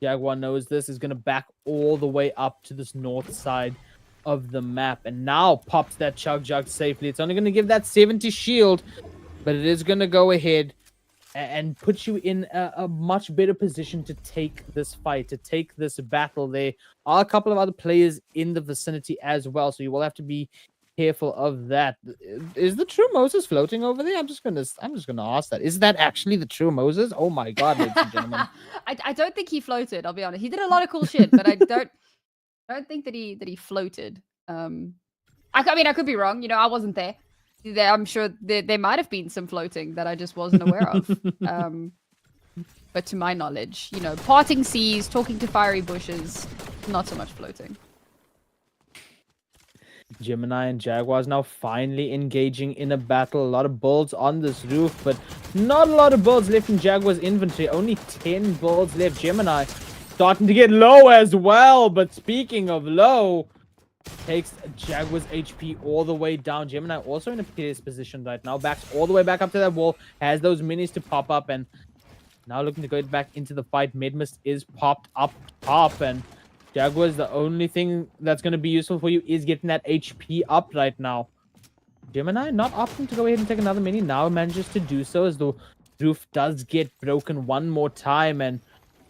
Jaguar knows this, is going to back all the way up to this north side of the map, and now pops that Chug safely. It's only going to give that 70 shield, but it is going to go ahead and put you in a much better position to take this fight, to take this battle. There are a couple of other players in the vicinity as well, so you will have to be careful of that. Is the true Moses floating over there? I'm just gonna ask that. Is that actually the true Moses? Oh my god, ladies and gentlemen. I don't think he floated, I'll be honest. He did a lot of cool shit, but I don't think that he floated. I mean, I could be wrong. I wasn't there. I'm sure there might have been some floating that I just wasn't aware of. But to my knowledge, parting seas, talking to fiery bushes, not so much floating. Gemini and Jaguars now finally engaging in a battle. A lot of builds on this roof, but not a lot of builds left in Jaguars' inventory. Only 10 builds left. Gemini starting to get low as well, but speaking of low, takes Jaguar's HP all the way down. Gemini also in a precarious position right now. Backs all the way back up to that wall. Has those minis to pop up. And now looking to go back into the fight. Midmist is popped up top. And Jaguar's, the only thing that's going to be useful for you is getting that HP up right now. Gemini not opting to go ahead and take another mini. Now manages to do so as the roof does get broken one more time. And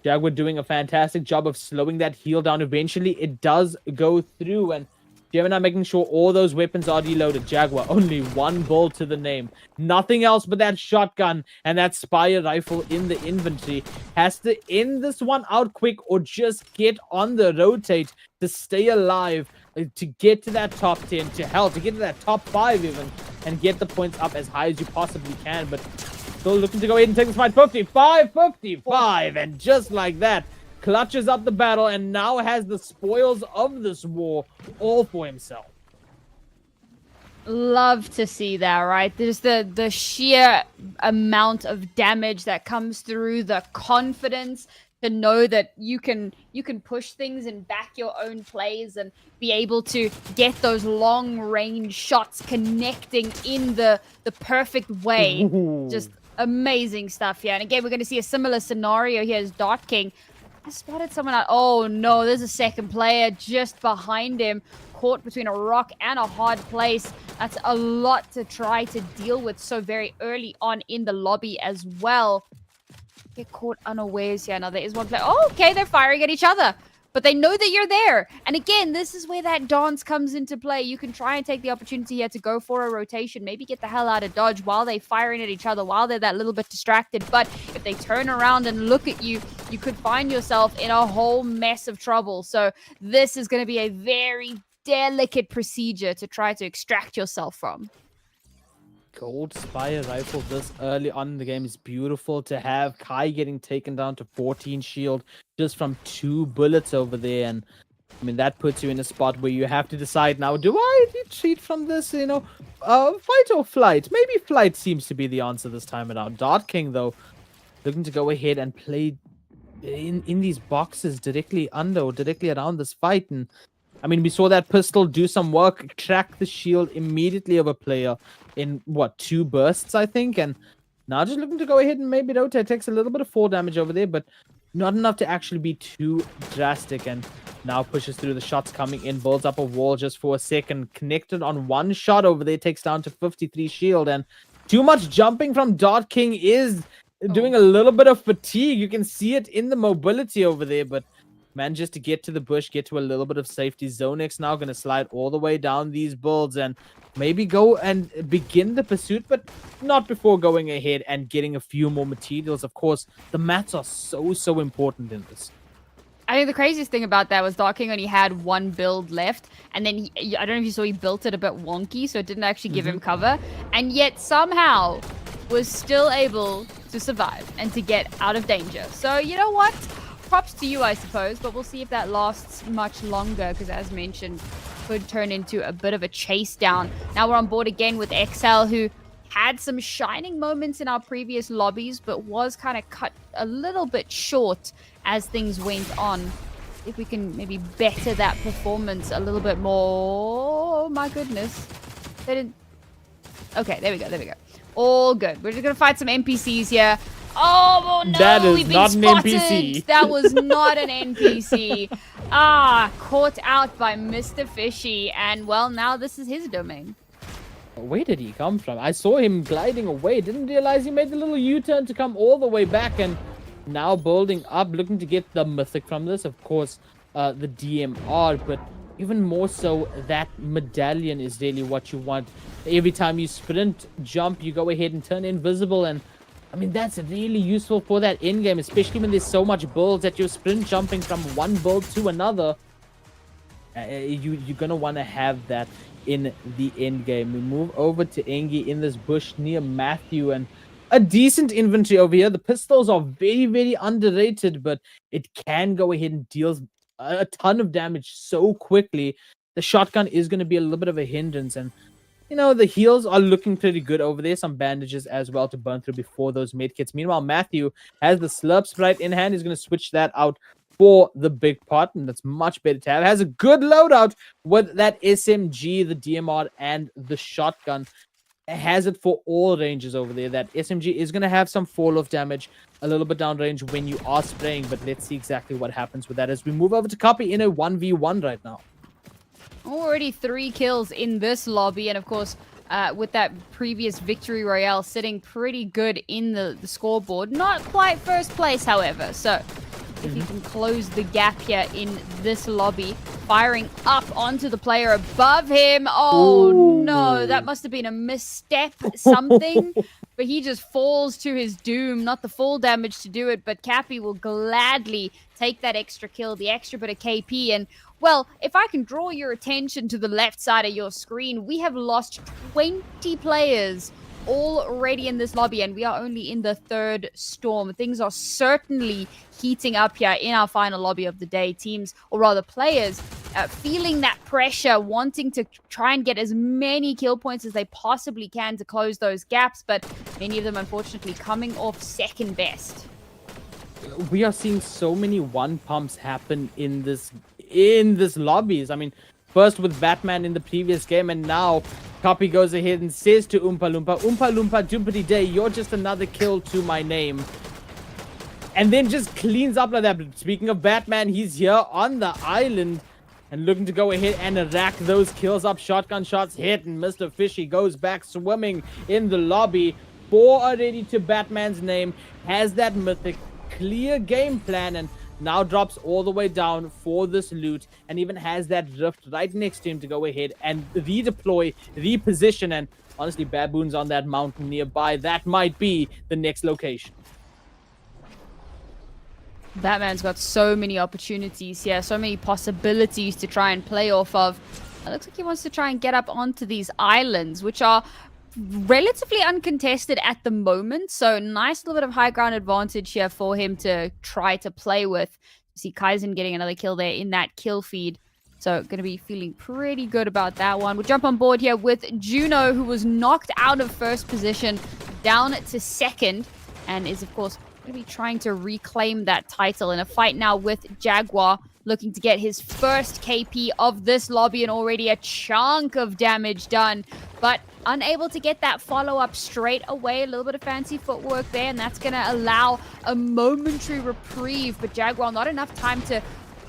Jaguar doing a fantastic job of slowing that heal down. Eventually, it does go through, and Gemini making sure all those weapons are deloaded. Jaguar, only one bull to the name. Nothing else but that shotgun and that Spire rifle in the inventory. Has to end this one out quick or just get on the rotate to stay alive, to get to that top 10, to get to that top 5 even, and get the points up as high as you possibly can, but still looking to go ahead and take this fight. 55, and just like that, clutches up the battle and now has the spoils of this war all for himself. Love to see that, right? There's the sheer amount of damage that comes through, the confidence to know that you can push things and back your own plays and be able to get those long range shots connecting in the perfect way. Ooh. Just amazing stuff here. And again, we're going to see a similar scenario here as Dart King. I spotted someone out. Oh no, there's a second player just behind him, caught between a rock and a hard place. That's a lot to try to deal with so very early on in the lobby as well. Get caught unawares here. Now there is one player. Oh, okay, they're firing at each other, but they know that you're there. And again, this is where that dance comes into play. You can try and take the opportunity here to go for a rotation, maybe get the hell out of dodge while they're firing at each other, while they're that little bit distracted. But if they turn around and look at you, you could find yourself in a whole mess of trouble. So this is going to be a very, delicate procedure to try to extract yourself from. Gold Spire rifle this early on in the game is beautiful to have. Kai getting taken down to 14 shield just from 2 bullets over there. And I mean, that puts you in a spot where you have to decide now, do I retreat from this, fight or flight? Maybe flight seems to be the answer this time around. Dart King, though, looking to go ahead and play in these boxes directly under or directly around this fight. And I mean, we saw that pistol do some work, track the shield immediately of a player in, 2 bursts, I think? And now just looking to go ahead and maybe rotate. Takes a little bit of 4 damage over there, but not enough to actually be too drastic. And now pushes through the shots coming in, builds up a wall just for a second. Connected on 1 shot over there, takes down to 53 shield. And too much jumping from Dart King is doing a little bit of fatigue. You can see it in the mobility over there, but manages to get to the bush, get to a little bit of safety. Zonex now going to slide all the way down these builds and maybe go and begin the pursuit, but not before going ahead and getting a few more materials. Of course, the mats are so important in this. I think the craziest thing about that was Dark King only had 1 build left, and then I don't know if you saw, he built it a bit wonky, so it didn't actually give him cover, and yet somehow was still able to survive and to get out of danger. So you know what? Props to you, I suppose, but we'll see if that lasts much longer, because as mentioned, could turn into a bit of a chase down. Now we're on board again with XL, who had some shining moments in our previous lobbies, but was kind of cut a little bit short as things went on. If we can maybe better that performance a little bit more. Oh my goodness. They didn't... Okay, there we go. All good. We're just going to fight some NPCs here. Oh no, that is we've been not spotted. An NPC. That was not an NPC. Caught out by Mr. Fishy, and well, now this is his domain. Where did he come from? I saw him gliding away. Didn't realize he made the little U-turn to come all the way back, and now building up, looking to get the mythic from this. Of course, the DMR, but even more so, that medallion is really what you want. Every time you sprint, jump, you go ahead and turn invisible, and I mean, that's really useful for that end game, especially when there's so much builds that you're sprint jumping from one build to another. You're going to want to have that in the end game. We move over to Engi in this bush near Matthew, and a decent inventory over here. The pistols are very underrated, but it can go ahead and deal a ton of damage so quickly. The shotgun is going to be a little bit of a hindrance, and the heals are looking pretty good over there. Some bandages as well to burn through before those medkits. Meanwhile, Matthew has the Slurp Sprite in hand. He's going to switch that out for the big pot, and that's much better to have. Has a good loadout with that SMG, the DMR, and the shotgun. Has it for all ranges over there. That SMG is going to have some fall-off damage a little bit downrange when you are spraying, but let's see exactly what happens with that as we move over to Copy in a 1v1 right now. Already 3 kills in this lobby, and of course, with that previous victory royale sitting pretty good in the scoreboard. Not quite first place, however. So if you can close the gap here in this lobby, firing up onto the player above him. Oh no, that must have been a misstep, something. But he just falls to his doom. Not the full damage to do it, but Cappy will gladly take that extra kill, the extra bit of KP. And well, if I can draw your attention to the left side of your screen, we have lost 20 players already in this lobby, and we are only in the 3rd storm. Things are certainly heating up here in our final lobby of the day. Teams, or rather players, feeling that pressure, wanting to try and get as many kill points as they possibly can to close those gaps, but many of them unfortunately coming off second best. We are seeing so many one pumps happen in this lobbies. I mean, first with Batman in the previous game, and now Copy goes ahead and says to Oompa Loompa, Dumpity Day, you're just another kill to my name. And then just cleans up like that. Speaking of Batman, he's here on the island and looking to go ahead and rack those kills up. Shotgun shots hit, and Mr. Fishy goes back swimming in the lobby. 4 already to Batman's name. Has that mythic, clear game plan, and now drops all the way down for this loot, and even has that rift right next to him to go ahead and redeploy, reposition, and honestly, baboons on that mountain nearby. That might be the next location. Batman's got so many opportunities here, so many possibilities to try and play off of. It looks like he wants to try and get up onto these islands, which are relatively uncontested at the moment. So nice little bit of high ground advantage here for him to try to play with. You see Kaizen getting another kill there in that kill feed. So going to be feeling pretty good about that one. We'll jump on board here with Juno, who was knocked out of first position down to second and is, of course, going to be trying to reclaim that title in a fight now with Jaguar, looking to get his first KP of this lobby and already a chunk of damage done, but unable to get that follow-up straight away. A little bit of fancy footwork there, and that's going to allow a momentary reprieve, but Jaguar not enough time to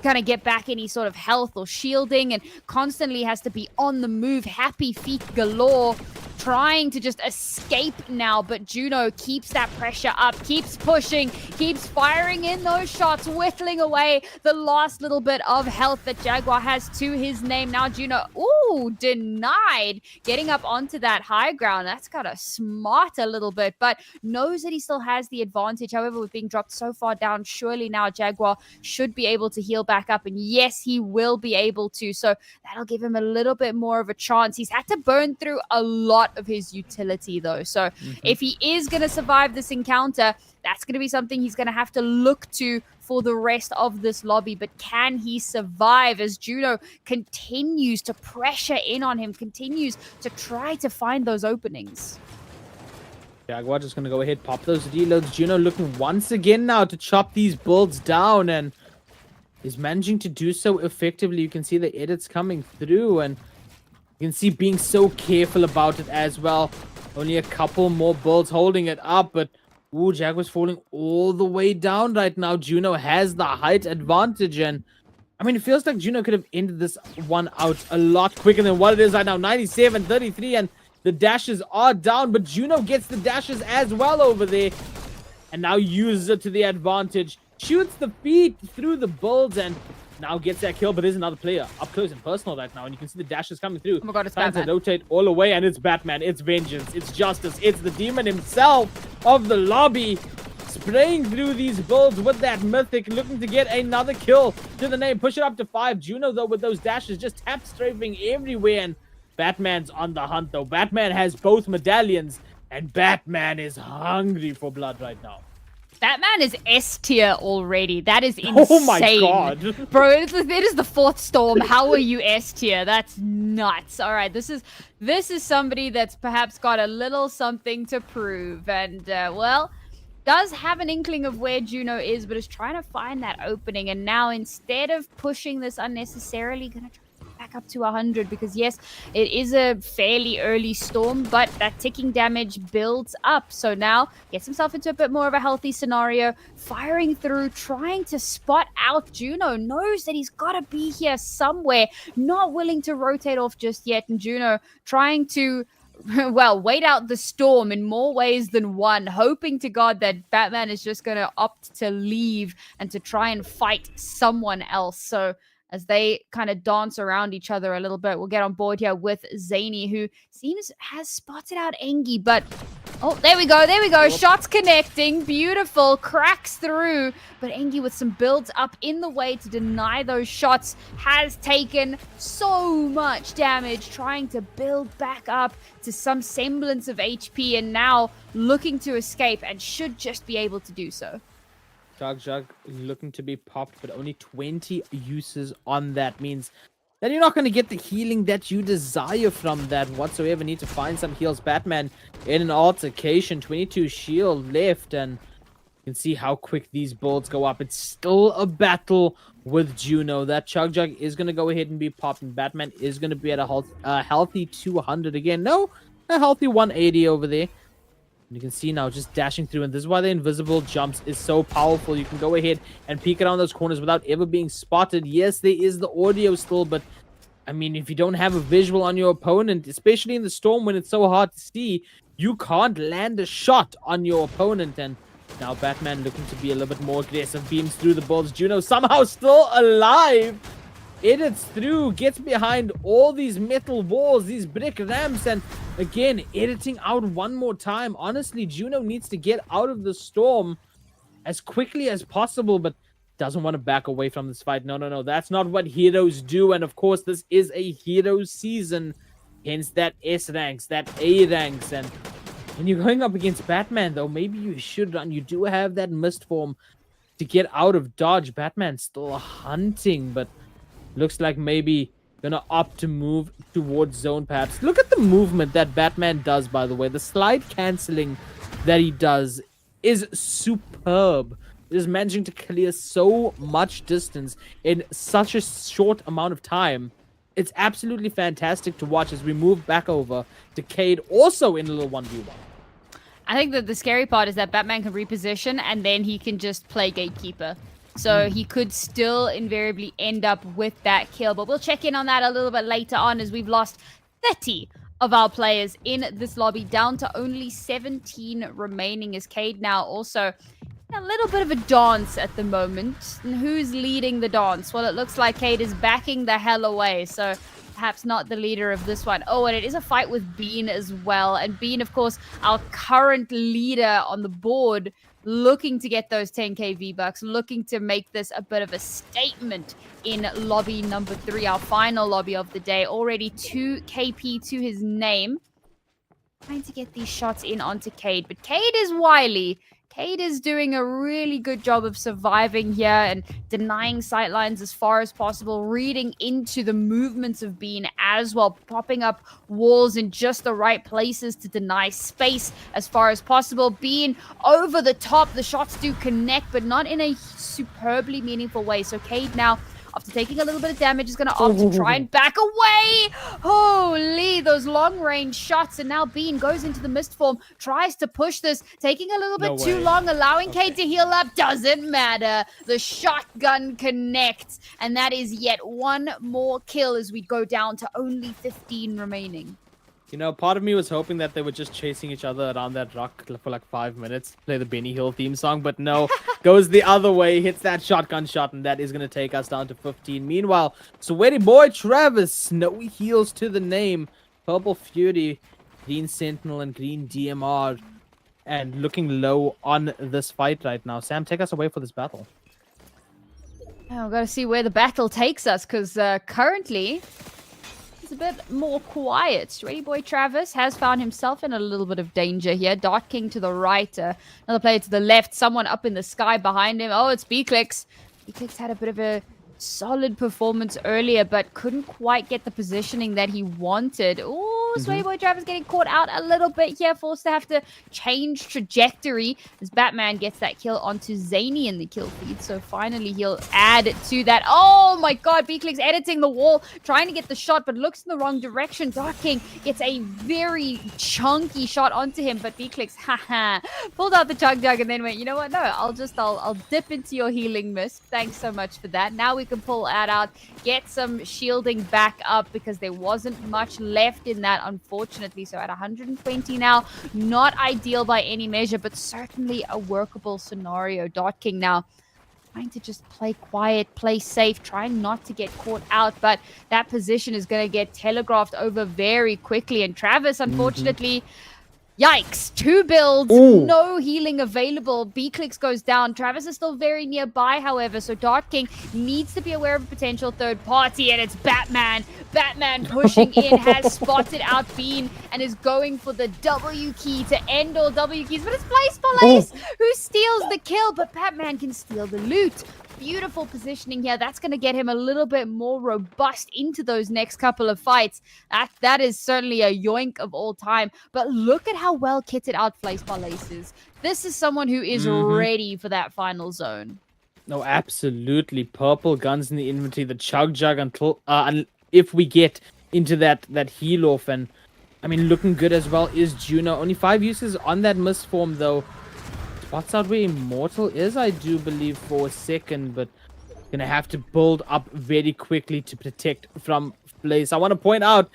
kind of get back any sort of health or shielding, and constantly has to be on the move. Happy feet galore, trying to just escape now, but Juno keeps that pressure up, keeps pushing, keeps firing in those shots, whittling away the last little bit of health that Jaguar has to his name. Now Juno, ooh, denied getting up onto that high ground. That's got to smart a little bit, but knows that he still has the advantage. However, with being dropped so far down, surely now Jaguar should be able to heal back up, and yes, he will be able to, so that'll give him a little bit more of a chance. He's had to burn through a lot of his utility though, so if he is going to survive this encounter, that's going to be something he's going to have to look to for the rest of this lobby. But can he survive as Juno continues to pressure in on him, continues to try to find those openings? Jaguar just going to go ahead, pop those reloads. Juno looking once again now to chop these builds down, and is managing to do so effectively. You can see the edits coming through, and you can see being so careful about it as well. Only a couple more builds holding it up, but ooh, Jaguar's falling all the way down right now. Juno has the height advantage, and I mean, it feels like Juno could have ended this one out a lot quicker than what it is right now. 97, 33, and the dashes are down, but Juno gets the dashes as well over there, and now uses it to the advantage. Shoots the feed through the builds and now gets that kill, but there's another player up close and personal right now, and you can see the dashes coming through. Oh my god, it's trying Batman. to rotate all the way, and it's Batman, it's vengeance, it's justice, it's the demon himself of the lobby, spraying through these builds with that mythic, looking to get another kill to the name, push it up to 5. Juno though with those dashes just tap strafing everywhere, and Batman's on the hunt though. Batman has both medallions, and Batman is hungry for blood right now. Batman is S tier already. That is insane. Oh my god. Bro, it is the fourth storm. How are you S tier? That's nuts. All right, this is somebody that's perhaps got a little something to prove, and well, does have an inkling of where Juno is, but is trying to find that opening. And now, instead of pushing this unnecessarily, gonna try back up to 100, because yes, it is a fairly early storm, but that ticking damage builds up. So now gets himself into a bit more of a healthy scenario, firing through, trying to spot out Juno, knows that he's got to be here somewhere, not willing to rotate off just yet, and Juno trying to well, wait out the storm in more ways than one, hoping to God that Batman is just going to opt to leave and to try and fight someone else. So as they kind of dance around each other a little bit, we'll get on board here with Zany, who has spotted out Engie, but oh, there we go. Shots connecting, beautiful, cracks through, but Engie with some builds up in the way to deny those shots, has taken so much damage, trying to build back up to some semblance of HP, and now looking to escape, and should just be able to do so. Jug looking to be popped, but only 20 uses on that means that you're not going to get the healing that you desire from that whatsoever. Need to find some heals. Batman in an altercation, 22 shield left, and you can see how quick these builds go up. It's still a battle with Juno. That Jug is going to go ahead and be popped, and Batman is going to be at a healthy 200 again. No, a healthy 180 over there. You can see now just dashing through, and this is why the invisible jumps is so powerful. You can go ahead and peek around those corners without ever being spotted. Yes, there is the audio still, but I mean, if you don't have a visual on your opponent, especially in the storm when it's so hard to see, you can't land a shot on your opponent. And now Batman looking to be a little bit more aggressive, beams through the bullets. Juno somehow still alive. Edits through, gets behind all these metal walls, these brick ramps, and again, editing out one more time. Honestly, Juno needs to get out of the storm as quickly as possible, but doesn't want to back away from this fight. No. That's not what heroes do. And of course, this is a hero season. Hence that S ranks, that A ranks. And when you're going up against Batman, though, maybe you should run. You do have that mist form to get out of dodge. Batman's still hunting, but looks like maybe gonna opt to move towards zone, perhaps. Look at the movement that Batman does, by the way. The slide canceling that he does is superb. Just managing to clear so much distance in such a short amount of time. It's absolutely fantastic to watch as we move back over to Cade, also in a little 1v1. I think that the scary part is that Batman can reposition and then he can just play gatekeeper. So he could still invariably end up with that kill. But we'll check in on that a little bit later on as we've lost 30 of our players in this lobby, down to only 17 remaining, as Cade now also a little bit of a dance at the moment. And who's leading the dance? Well, it looks like Cade is backing the hell away, so perhaps not the leader of this one. Oh, and it is a fight with Bean as well. And Bean, of course, our current leader on the board, looking to get those 10k V-Bucks, looking to make this a bit of a statement in lobby number 3, our final lobby of the day. Already 2 KP to his name. Trying to get these shots in onto Cade, but Cade is wily. Cade is doing a really good job of surviving here and denying sightlines as far as possible, reading into the movements of Bean as well, popping up walls in just the right places to deny space as far as possible. Bean over the top, the shots do connect, but not in a superbly meaningful way. So Cade now, after taking a little bit of damage, is going to opt to try and back away. Holy, those long-range shots. And now Bean goes into the mist form, tries to push this, taking a little bit too long, allowing Cade to heal up. Doesn't matter. The shotgun connects. And that is yet one more kill as we go down to only 15 remaining. You know, part of me was hoping that they were just chasing each other around that rock for like 5 minutes, play the Benny Hill theme song, but no, goes the other way, hits that shotgun shot, and that is going to take us down to 15. Meanwhile, Sweaty Boy Travis, Snowy Heels to the name, Purple Fury, Green Sentinel, and Green DMR, and looking low on this fight right now. Sam, take us away for this battle. Oh, we've got to see where the battle takes us, because currently a bit more quiet. Ready Boy Travis has found himself in a little bit of danger here. Dart King to the right, another player to the left, someone up in the sky behind him. Oh, it's B-Clicks. B-Clicks had a bit of a solid performance earlier, but couldn't quite get the positioning that he wanted. Oh, Sweaty Boy Travis getting caught out a little bit here, forced to have to change trajectory as Batman gets that kill onto Zany in the kill feed. So finally he'll add to that. Oh my god, B-Click's editing the wall, trying to get the shot, but looks in the wrong direction. Dark King gets a very chunky shot onto him, but B-Click's pulled out the chug jug and then went, you know what, no, I'll dip into your healing mist. Thanks so much for that. Now we can pull that out, get some shielding back up because there wasn't much left in that, unfortunately. So at 120 now, not ideal by any measure, but certainly a workable scenario. Dart King now trying to just play quiet, play safe, trying not to get caught out, but that position is going to get telegraphed over very quickly. And Travis, unfortunately, yikes, 2 builds, no healing available. B-Clicks goes down. Travis is still very nearby, however, so Dart King needs to be aware of a potential third party, and it's Batman. Batman pushing in, has spotted out Bean, and is going for the W key to end all W keys, but it's Blaze Police who steals the kill, but Batman can steal the loot. Beautiful positioning here. That's going to get him a little bit more robust into those next couple of fights. That is certainly a yoink of all time. But look at how well kitted out Blaze Police is. This is someone who is ready for that final zone. No, absolutely. Purple guns in the inventory, the chug jug until if we get into that heal off, and I mean looking good as well is Juno. Only 5 uses on that mist form though. Spots out where Immortal is, I do believe, for a second, but gonna have to build up very quickly to protect from Blaze. I want to point out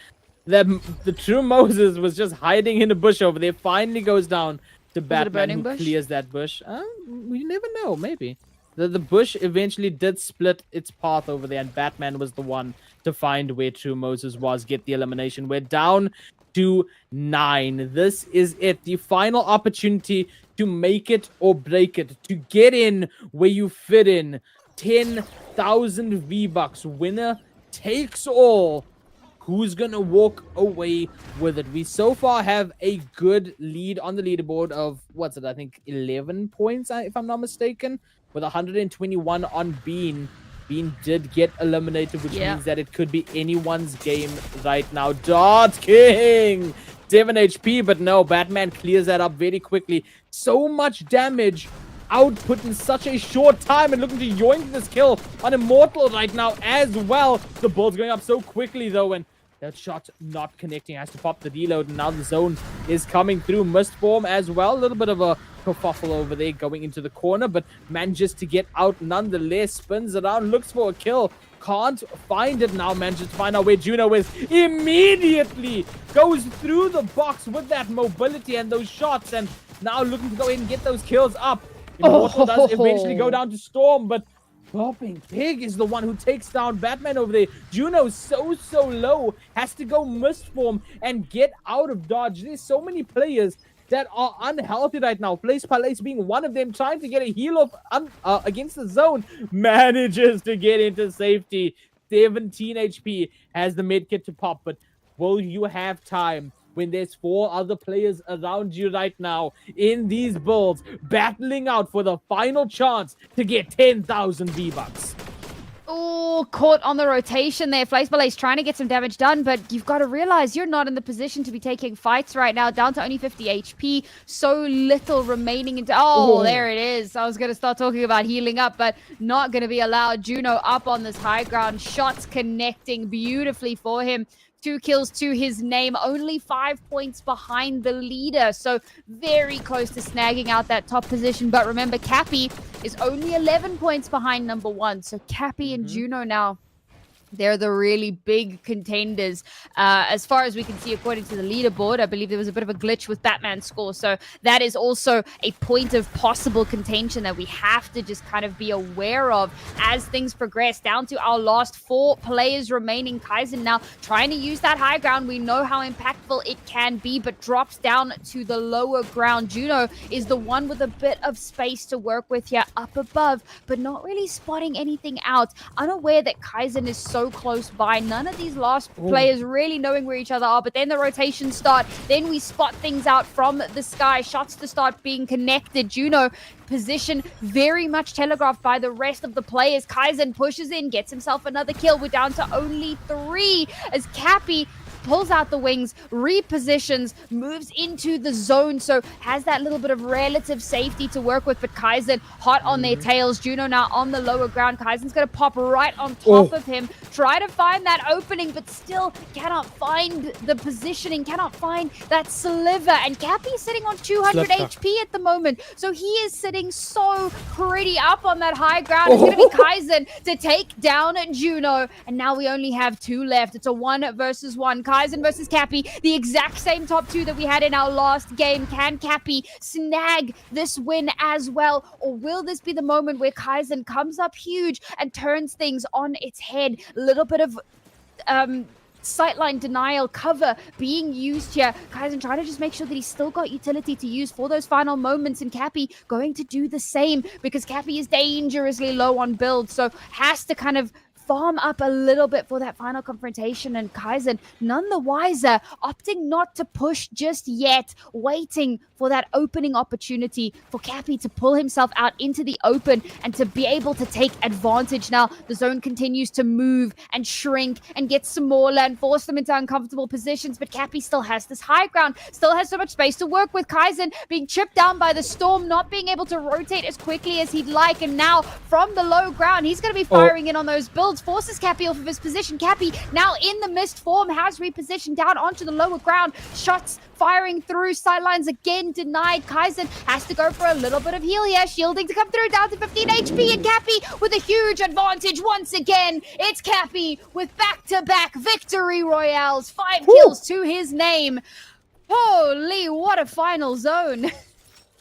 that the true Moses was just hiding in a bush over there. Finally goes down to Batman, who clears that bush. We never know, maybe. The bush eventually did split its path over there, and Batman was the one to find where True Moses was, get the elimination. We're down to 9. This is it. The final opportunity to make it or break it, to get in where you fit in. 10,000 V-Bucks. Winner takes all. Who's gonna walk away with it? We so far have a good lead on the leaderboard of, what's it, I think 11 points, if I'm not mistaken, with 121 on Bean. Bean did get eliminated, which means that it could be anyone's game right now. Dart King! 7 HP, but no, Batman clears that up very quickly. So much damage output in such a short time, and looking to yoink this kill on Immortal right now as well. The ball's going up so quickly though, and that shot not connecting. Has to pop the deload, and now the zone is coming through. Mistform as well. A little bit of a kerfuffle over there going into the corner, but manages to get out nonetheless. Spins around, looks for a kill. Can't find it now. Manages to find out where Juno is. Immediately goes through the box with that mobility and those shots, and now looking to go in and get those kills up. Immortal does eventually go down to Storm, but Popping Pig is the one who takes down Batman over there. Juno's so low. Has to go Mistform and get out of dodge. There's so many players that are unhealthy right now. Place Palace being one of them, trying to get a heal up against the zone. Manages to get into safety. 17 HP. Has the medkit to pop, but will you have time when there's 4 other players around you right now in these builds, battling out for the final chance to get 10,000 V-Bucks? Oh, caught on the rotation there. Flaceballet's trying to get some damage done, but you've got to realize you're not in the position to be taking fights right now. Down to only 50 HP. So little remaining. Oh, there it is. I was going to start talking about healing up, but not going to be allowed. Juno up on this high ground. Shots connecting beautifully for him. 2 kills to his name, only 5 points behind the leader, so very close to snagging out that top position. But remember, Cappy is only 11 points behind number 1, so Cappy and Juno now, they're the really big contenders. As far as we can see, according to the leaderboard, I believe there was a bit of a glitch with Batman's score. So that is also a point of possible contention that we have to just kind of be aware of as things progress. Down to our last 4 players remaining. Kaizen now trying to use that high ground. We know how impactful it can be, but drops down to the lower ground. Juno is the one with a bit of space to work with here up above, but not really spotting anything out. Unaware that Kaizen is so close by. None of these last players really knowing where each other are, but then the rotations start. Then we spot things out from the sky. Shots to start being connected. Juno position very much telegraphed by the rest of the players. Kaizen pushes in, gets himself another kill. We're down to only 3 as Cappy pulls out the wings, repositions, moves into the zone, so has that little bit of relative safety to work with. But Kaizen hot on their tails. Juno now on the lower ground. Kaizen's going to pop right on top of him, try to find that opening, but still cannot find the positioning, cannot find that sliver. And Cappy's sitting on 200 HP at the moment, so he is sitting so pretty up on that high ground. It's going to be Kaizen to take down Juno, and now we only have 2 left. It's a 1 versus 1. Kaizen versus Cappy, the exact same top 2 that we had in our last game. Can Cappy snag this win as well? Or will this be the moment where Kaizen comes up huge and turns things on its head? A little bit of sightline denial cover being used here. Kaizen trying to just make sure that he's still got utility to use for those final moments, and Cappy going to do the same because Cappy is dangerously low on build, so has to kind of farm up a little bit for that final confrontation. And Kaizen none the wiser, opting not to push just yet, waiting for that opening opportunity for Cappy to pull himself out into the open and to be able to take advantage. Now the zone continues to move and shrink and get smaller and force them into uncomfortable positions, but Cappy still has this high ground, still has so much space to work with. Kaizen being chipped down by the storm, not being able to rotate as quickly as he'd like, and now from the low ground he's going to be firing in on those builds, forces Cappy off of his position. Cappy now in the mist form has repositioned down onto the lower ground. Shots firing through, sidelines again denied. Kaizen has to go for a little bit of heal here, shielding to come through, down to 15 HP, and Cappy with a huge advantage once again. It's Cappy with back-to-back victory royales, 5 kills to his name. Holy, what a final zone.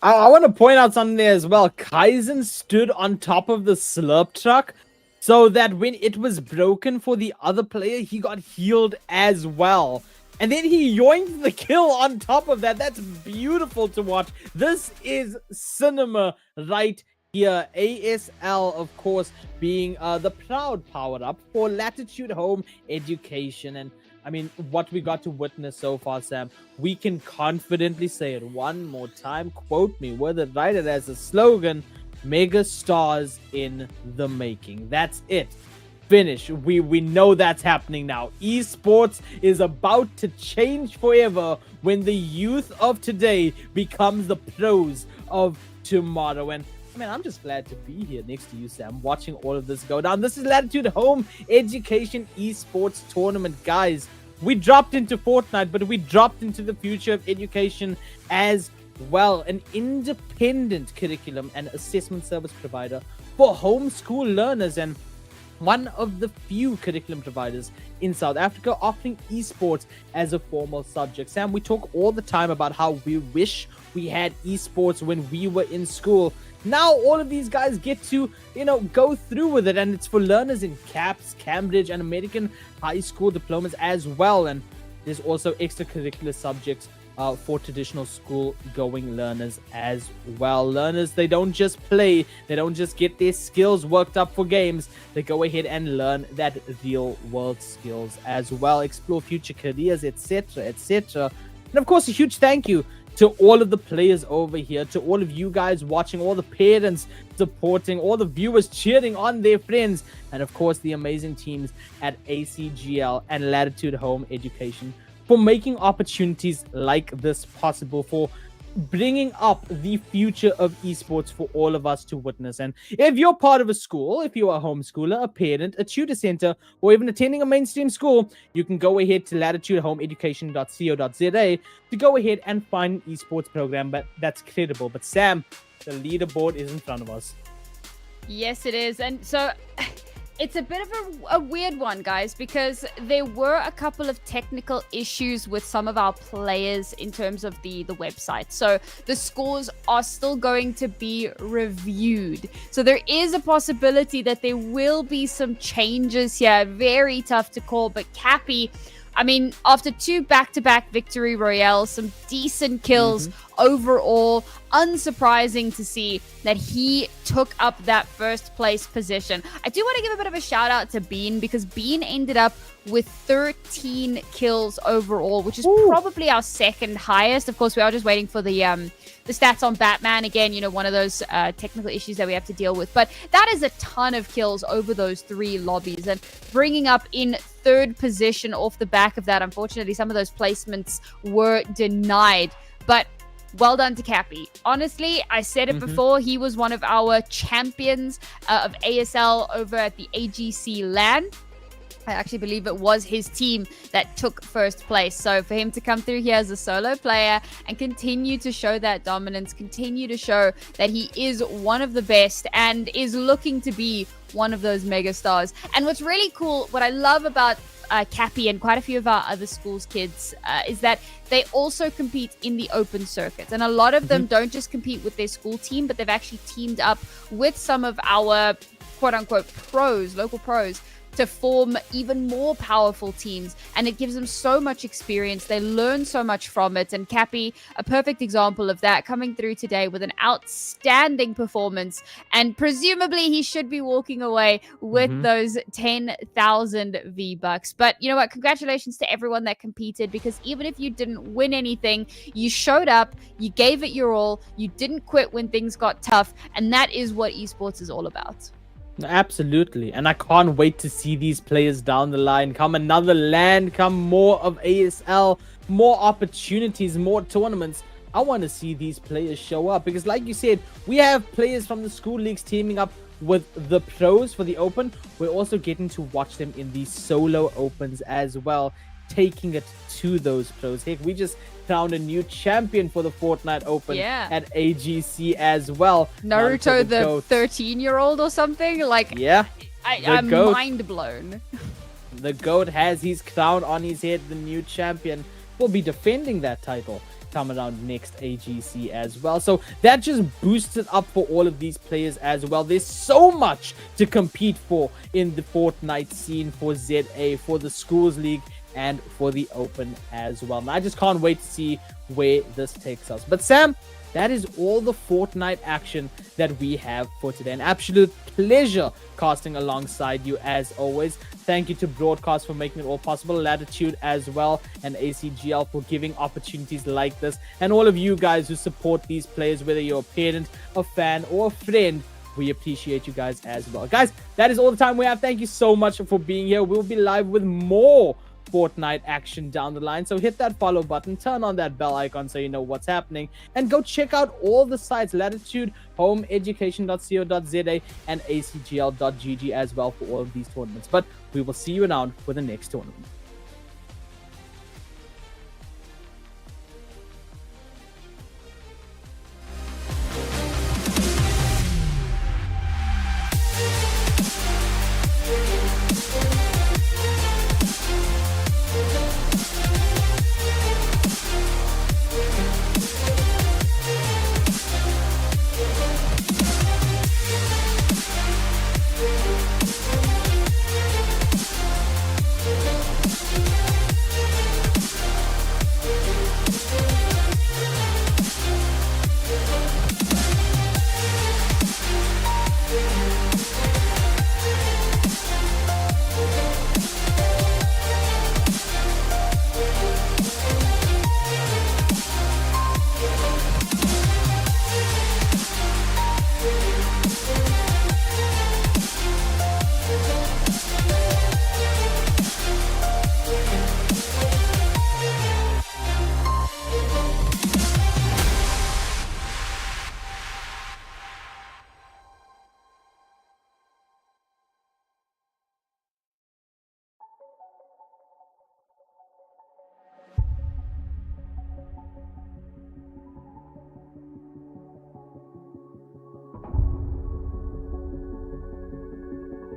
I want to point out something there as well. Kaizen stood on top of the slurp truck so that when it was broken for the other player, he got healed as well. And then he yoinked the kill on top of that. That's beautiful to watch. This is cinema right here. ASL, of course, being the proud power-up for Latitude Home Education. And I mean, what we got to witness so far, Sam, we can confidently say it one more time. Quote me, whether write it as a slogan, mega stars in the making. That's it. Finish. We know that's happening now. Esports is about to change forever when the youth of today becomes the pros of tomorrow. And I mean, I'm just glad to be here next to you, Sam, watching all of this go down. This is Latitude Home Education Esports Tournament, guys. We dropped into Fortnite, but we dropped into the future of education as well. An independent curriculum and assessment service provider for homeschool learners, and one of the few curriculum providers in South Africa offering esports as a formal subject. Sam, we talk all the time about how we wish we had esports when we were in school. Now all of these guys get to, go through with it, and it's for learners in CAPS, Cambridge, and American high school diplomas as well. And there's also extracurricular subjects for traditional school-going learners as well. Learners, they don't just play, they don't just get their skills worked up for games, they go ahead and learn that real-world skills as well, explore future careers, etc., etc. And of course, a huge thank you to all of the players over here, to all of you guys watching, all the parents supporting, all the viewers cheering on their friends, and of course, the amazing teams at ACGL and Latitude Home Education for making opportunities like this possible, for bringing up the future of esports for all of us to witness. And if you're part of a school, if you're a homeschooler, a parent, a tutor center, or even attending a mainstream school, you can go ahead to latitudehomeeducation.co.za to go ahead and find an esports program that's credible. But Sam, the leaderboard is in front of us. Yes, it is. And so it's a bit of a weird one, guys, because there were a couple of technical issues with some of our players in terms of the website. So the scores are still going to be reviewed. So there is a possibility that there will be some changes here. Very tough to call, but Cappy, I mean, after 2 back-to-back victory royales, some decent kills overall, unsurprising to see that he took up that first place position. I do want to give a bit of a shout out to Bean, because Bean ended up with 13 kills overall, which is probably our second highest. Of course, we are just waiting for the stats on Batman. Again, one of those technical issues that we have to deal with. But that is a ton of kills over those 3 lobbies, and bringing up in 3rd position off the back of that. Unfortunately, some of those placements were denied, but well done to Cappy. Honestly, I said it before, he was one of our champions of ASL over at the AGC LAN. I actually believe it was his team that took first place. So for him to come through here as a solo player and continue to show that dominance, continue to show that he is one of the best and is looking to be one of those mega stars. And what's really cool, what I love about Cappy and quite a few of our other schools kids is that they also compete in the open circuit, and a lot of them don't just compete with their school team, but they've actually teamed up with some of our quote-unquote pros, local pros, to form even more powerful teams, and it gives them so much experience. They learn so much from it, and Cappy, a perfect example of that, coming through today with an outstanding performance, and presumably he should be walking away with those 10,000 V-Bucks. But you know what? Congratulations to everyone that competed, because even if you didn't win anything, you showed up, you gave it your all, you didn't quit when things got tough, and that is what esports is all about. Absolutely, and I can't wait to see these players down the line. Come another LAN, come more of ASL, more opportunities, more tournaments. I want to see these players show up, because like you said, we have players from the school leagues teaming up with the pros for the open. We're also getting to watch them in these solo opens as well, taking it to those pros. Heck, we just found a new champion for the Fortnite Open at AGC as well. Naruto, the 13-year-old or something? Like, yeah, I'm mind blown. The GOAT has his crown on his head. The new champion will be defending that title come around next AGC as well. So that just boosts it up for all of these players as well. There's so much to compete for in the Fortnite scene, for ZA, for the Schools League, and for the Open as well. And I just can't wait to see where this takes us. But Sam, that is all the Fortnite action that we have for today. An absolute pleasure casting alongside you as always. Thank you to Broadcast for making it all possible, Latitude as well, and ACGL for giving opportunities like this, and all of you guys who support these players, whether you're a parent, a fan, or a friend. We appreciate you guys as well. Guys, that is all the time we have. Thank you so much for being here. We'll be live with more Fortnite action down the line. So hit that follow button, turn on that bell icon so you know what's happening, and go check out all the sites, Latitude, homeeducation.co.za, and acgl.gg as well for all of these tournaments. But we will see you around for the next tournament.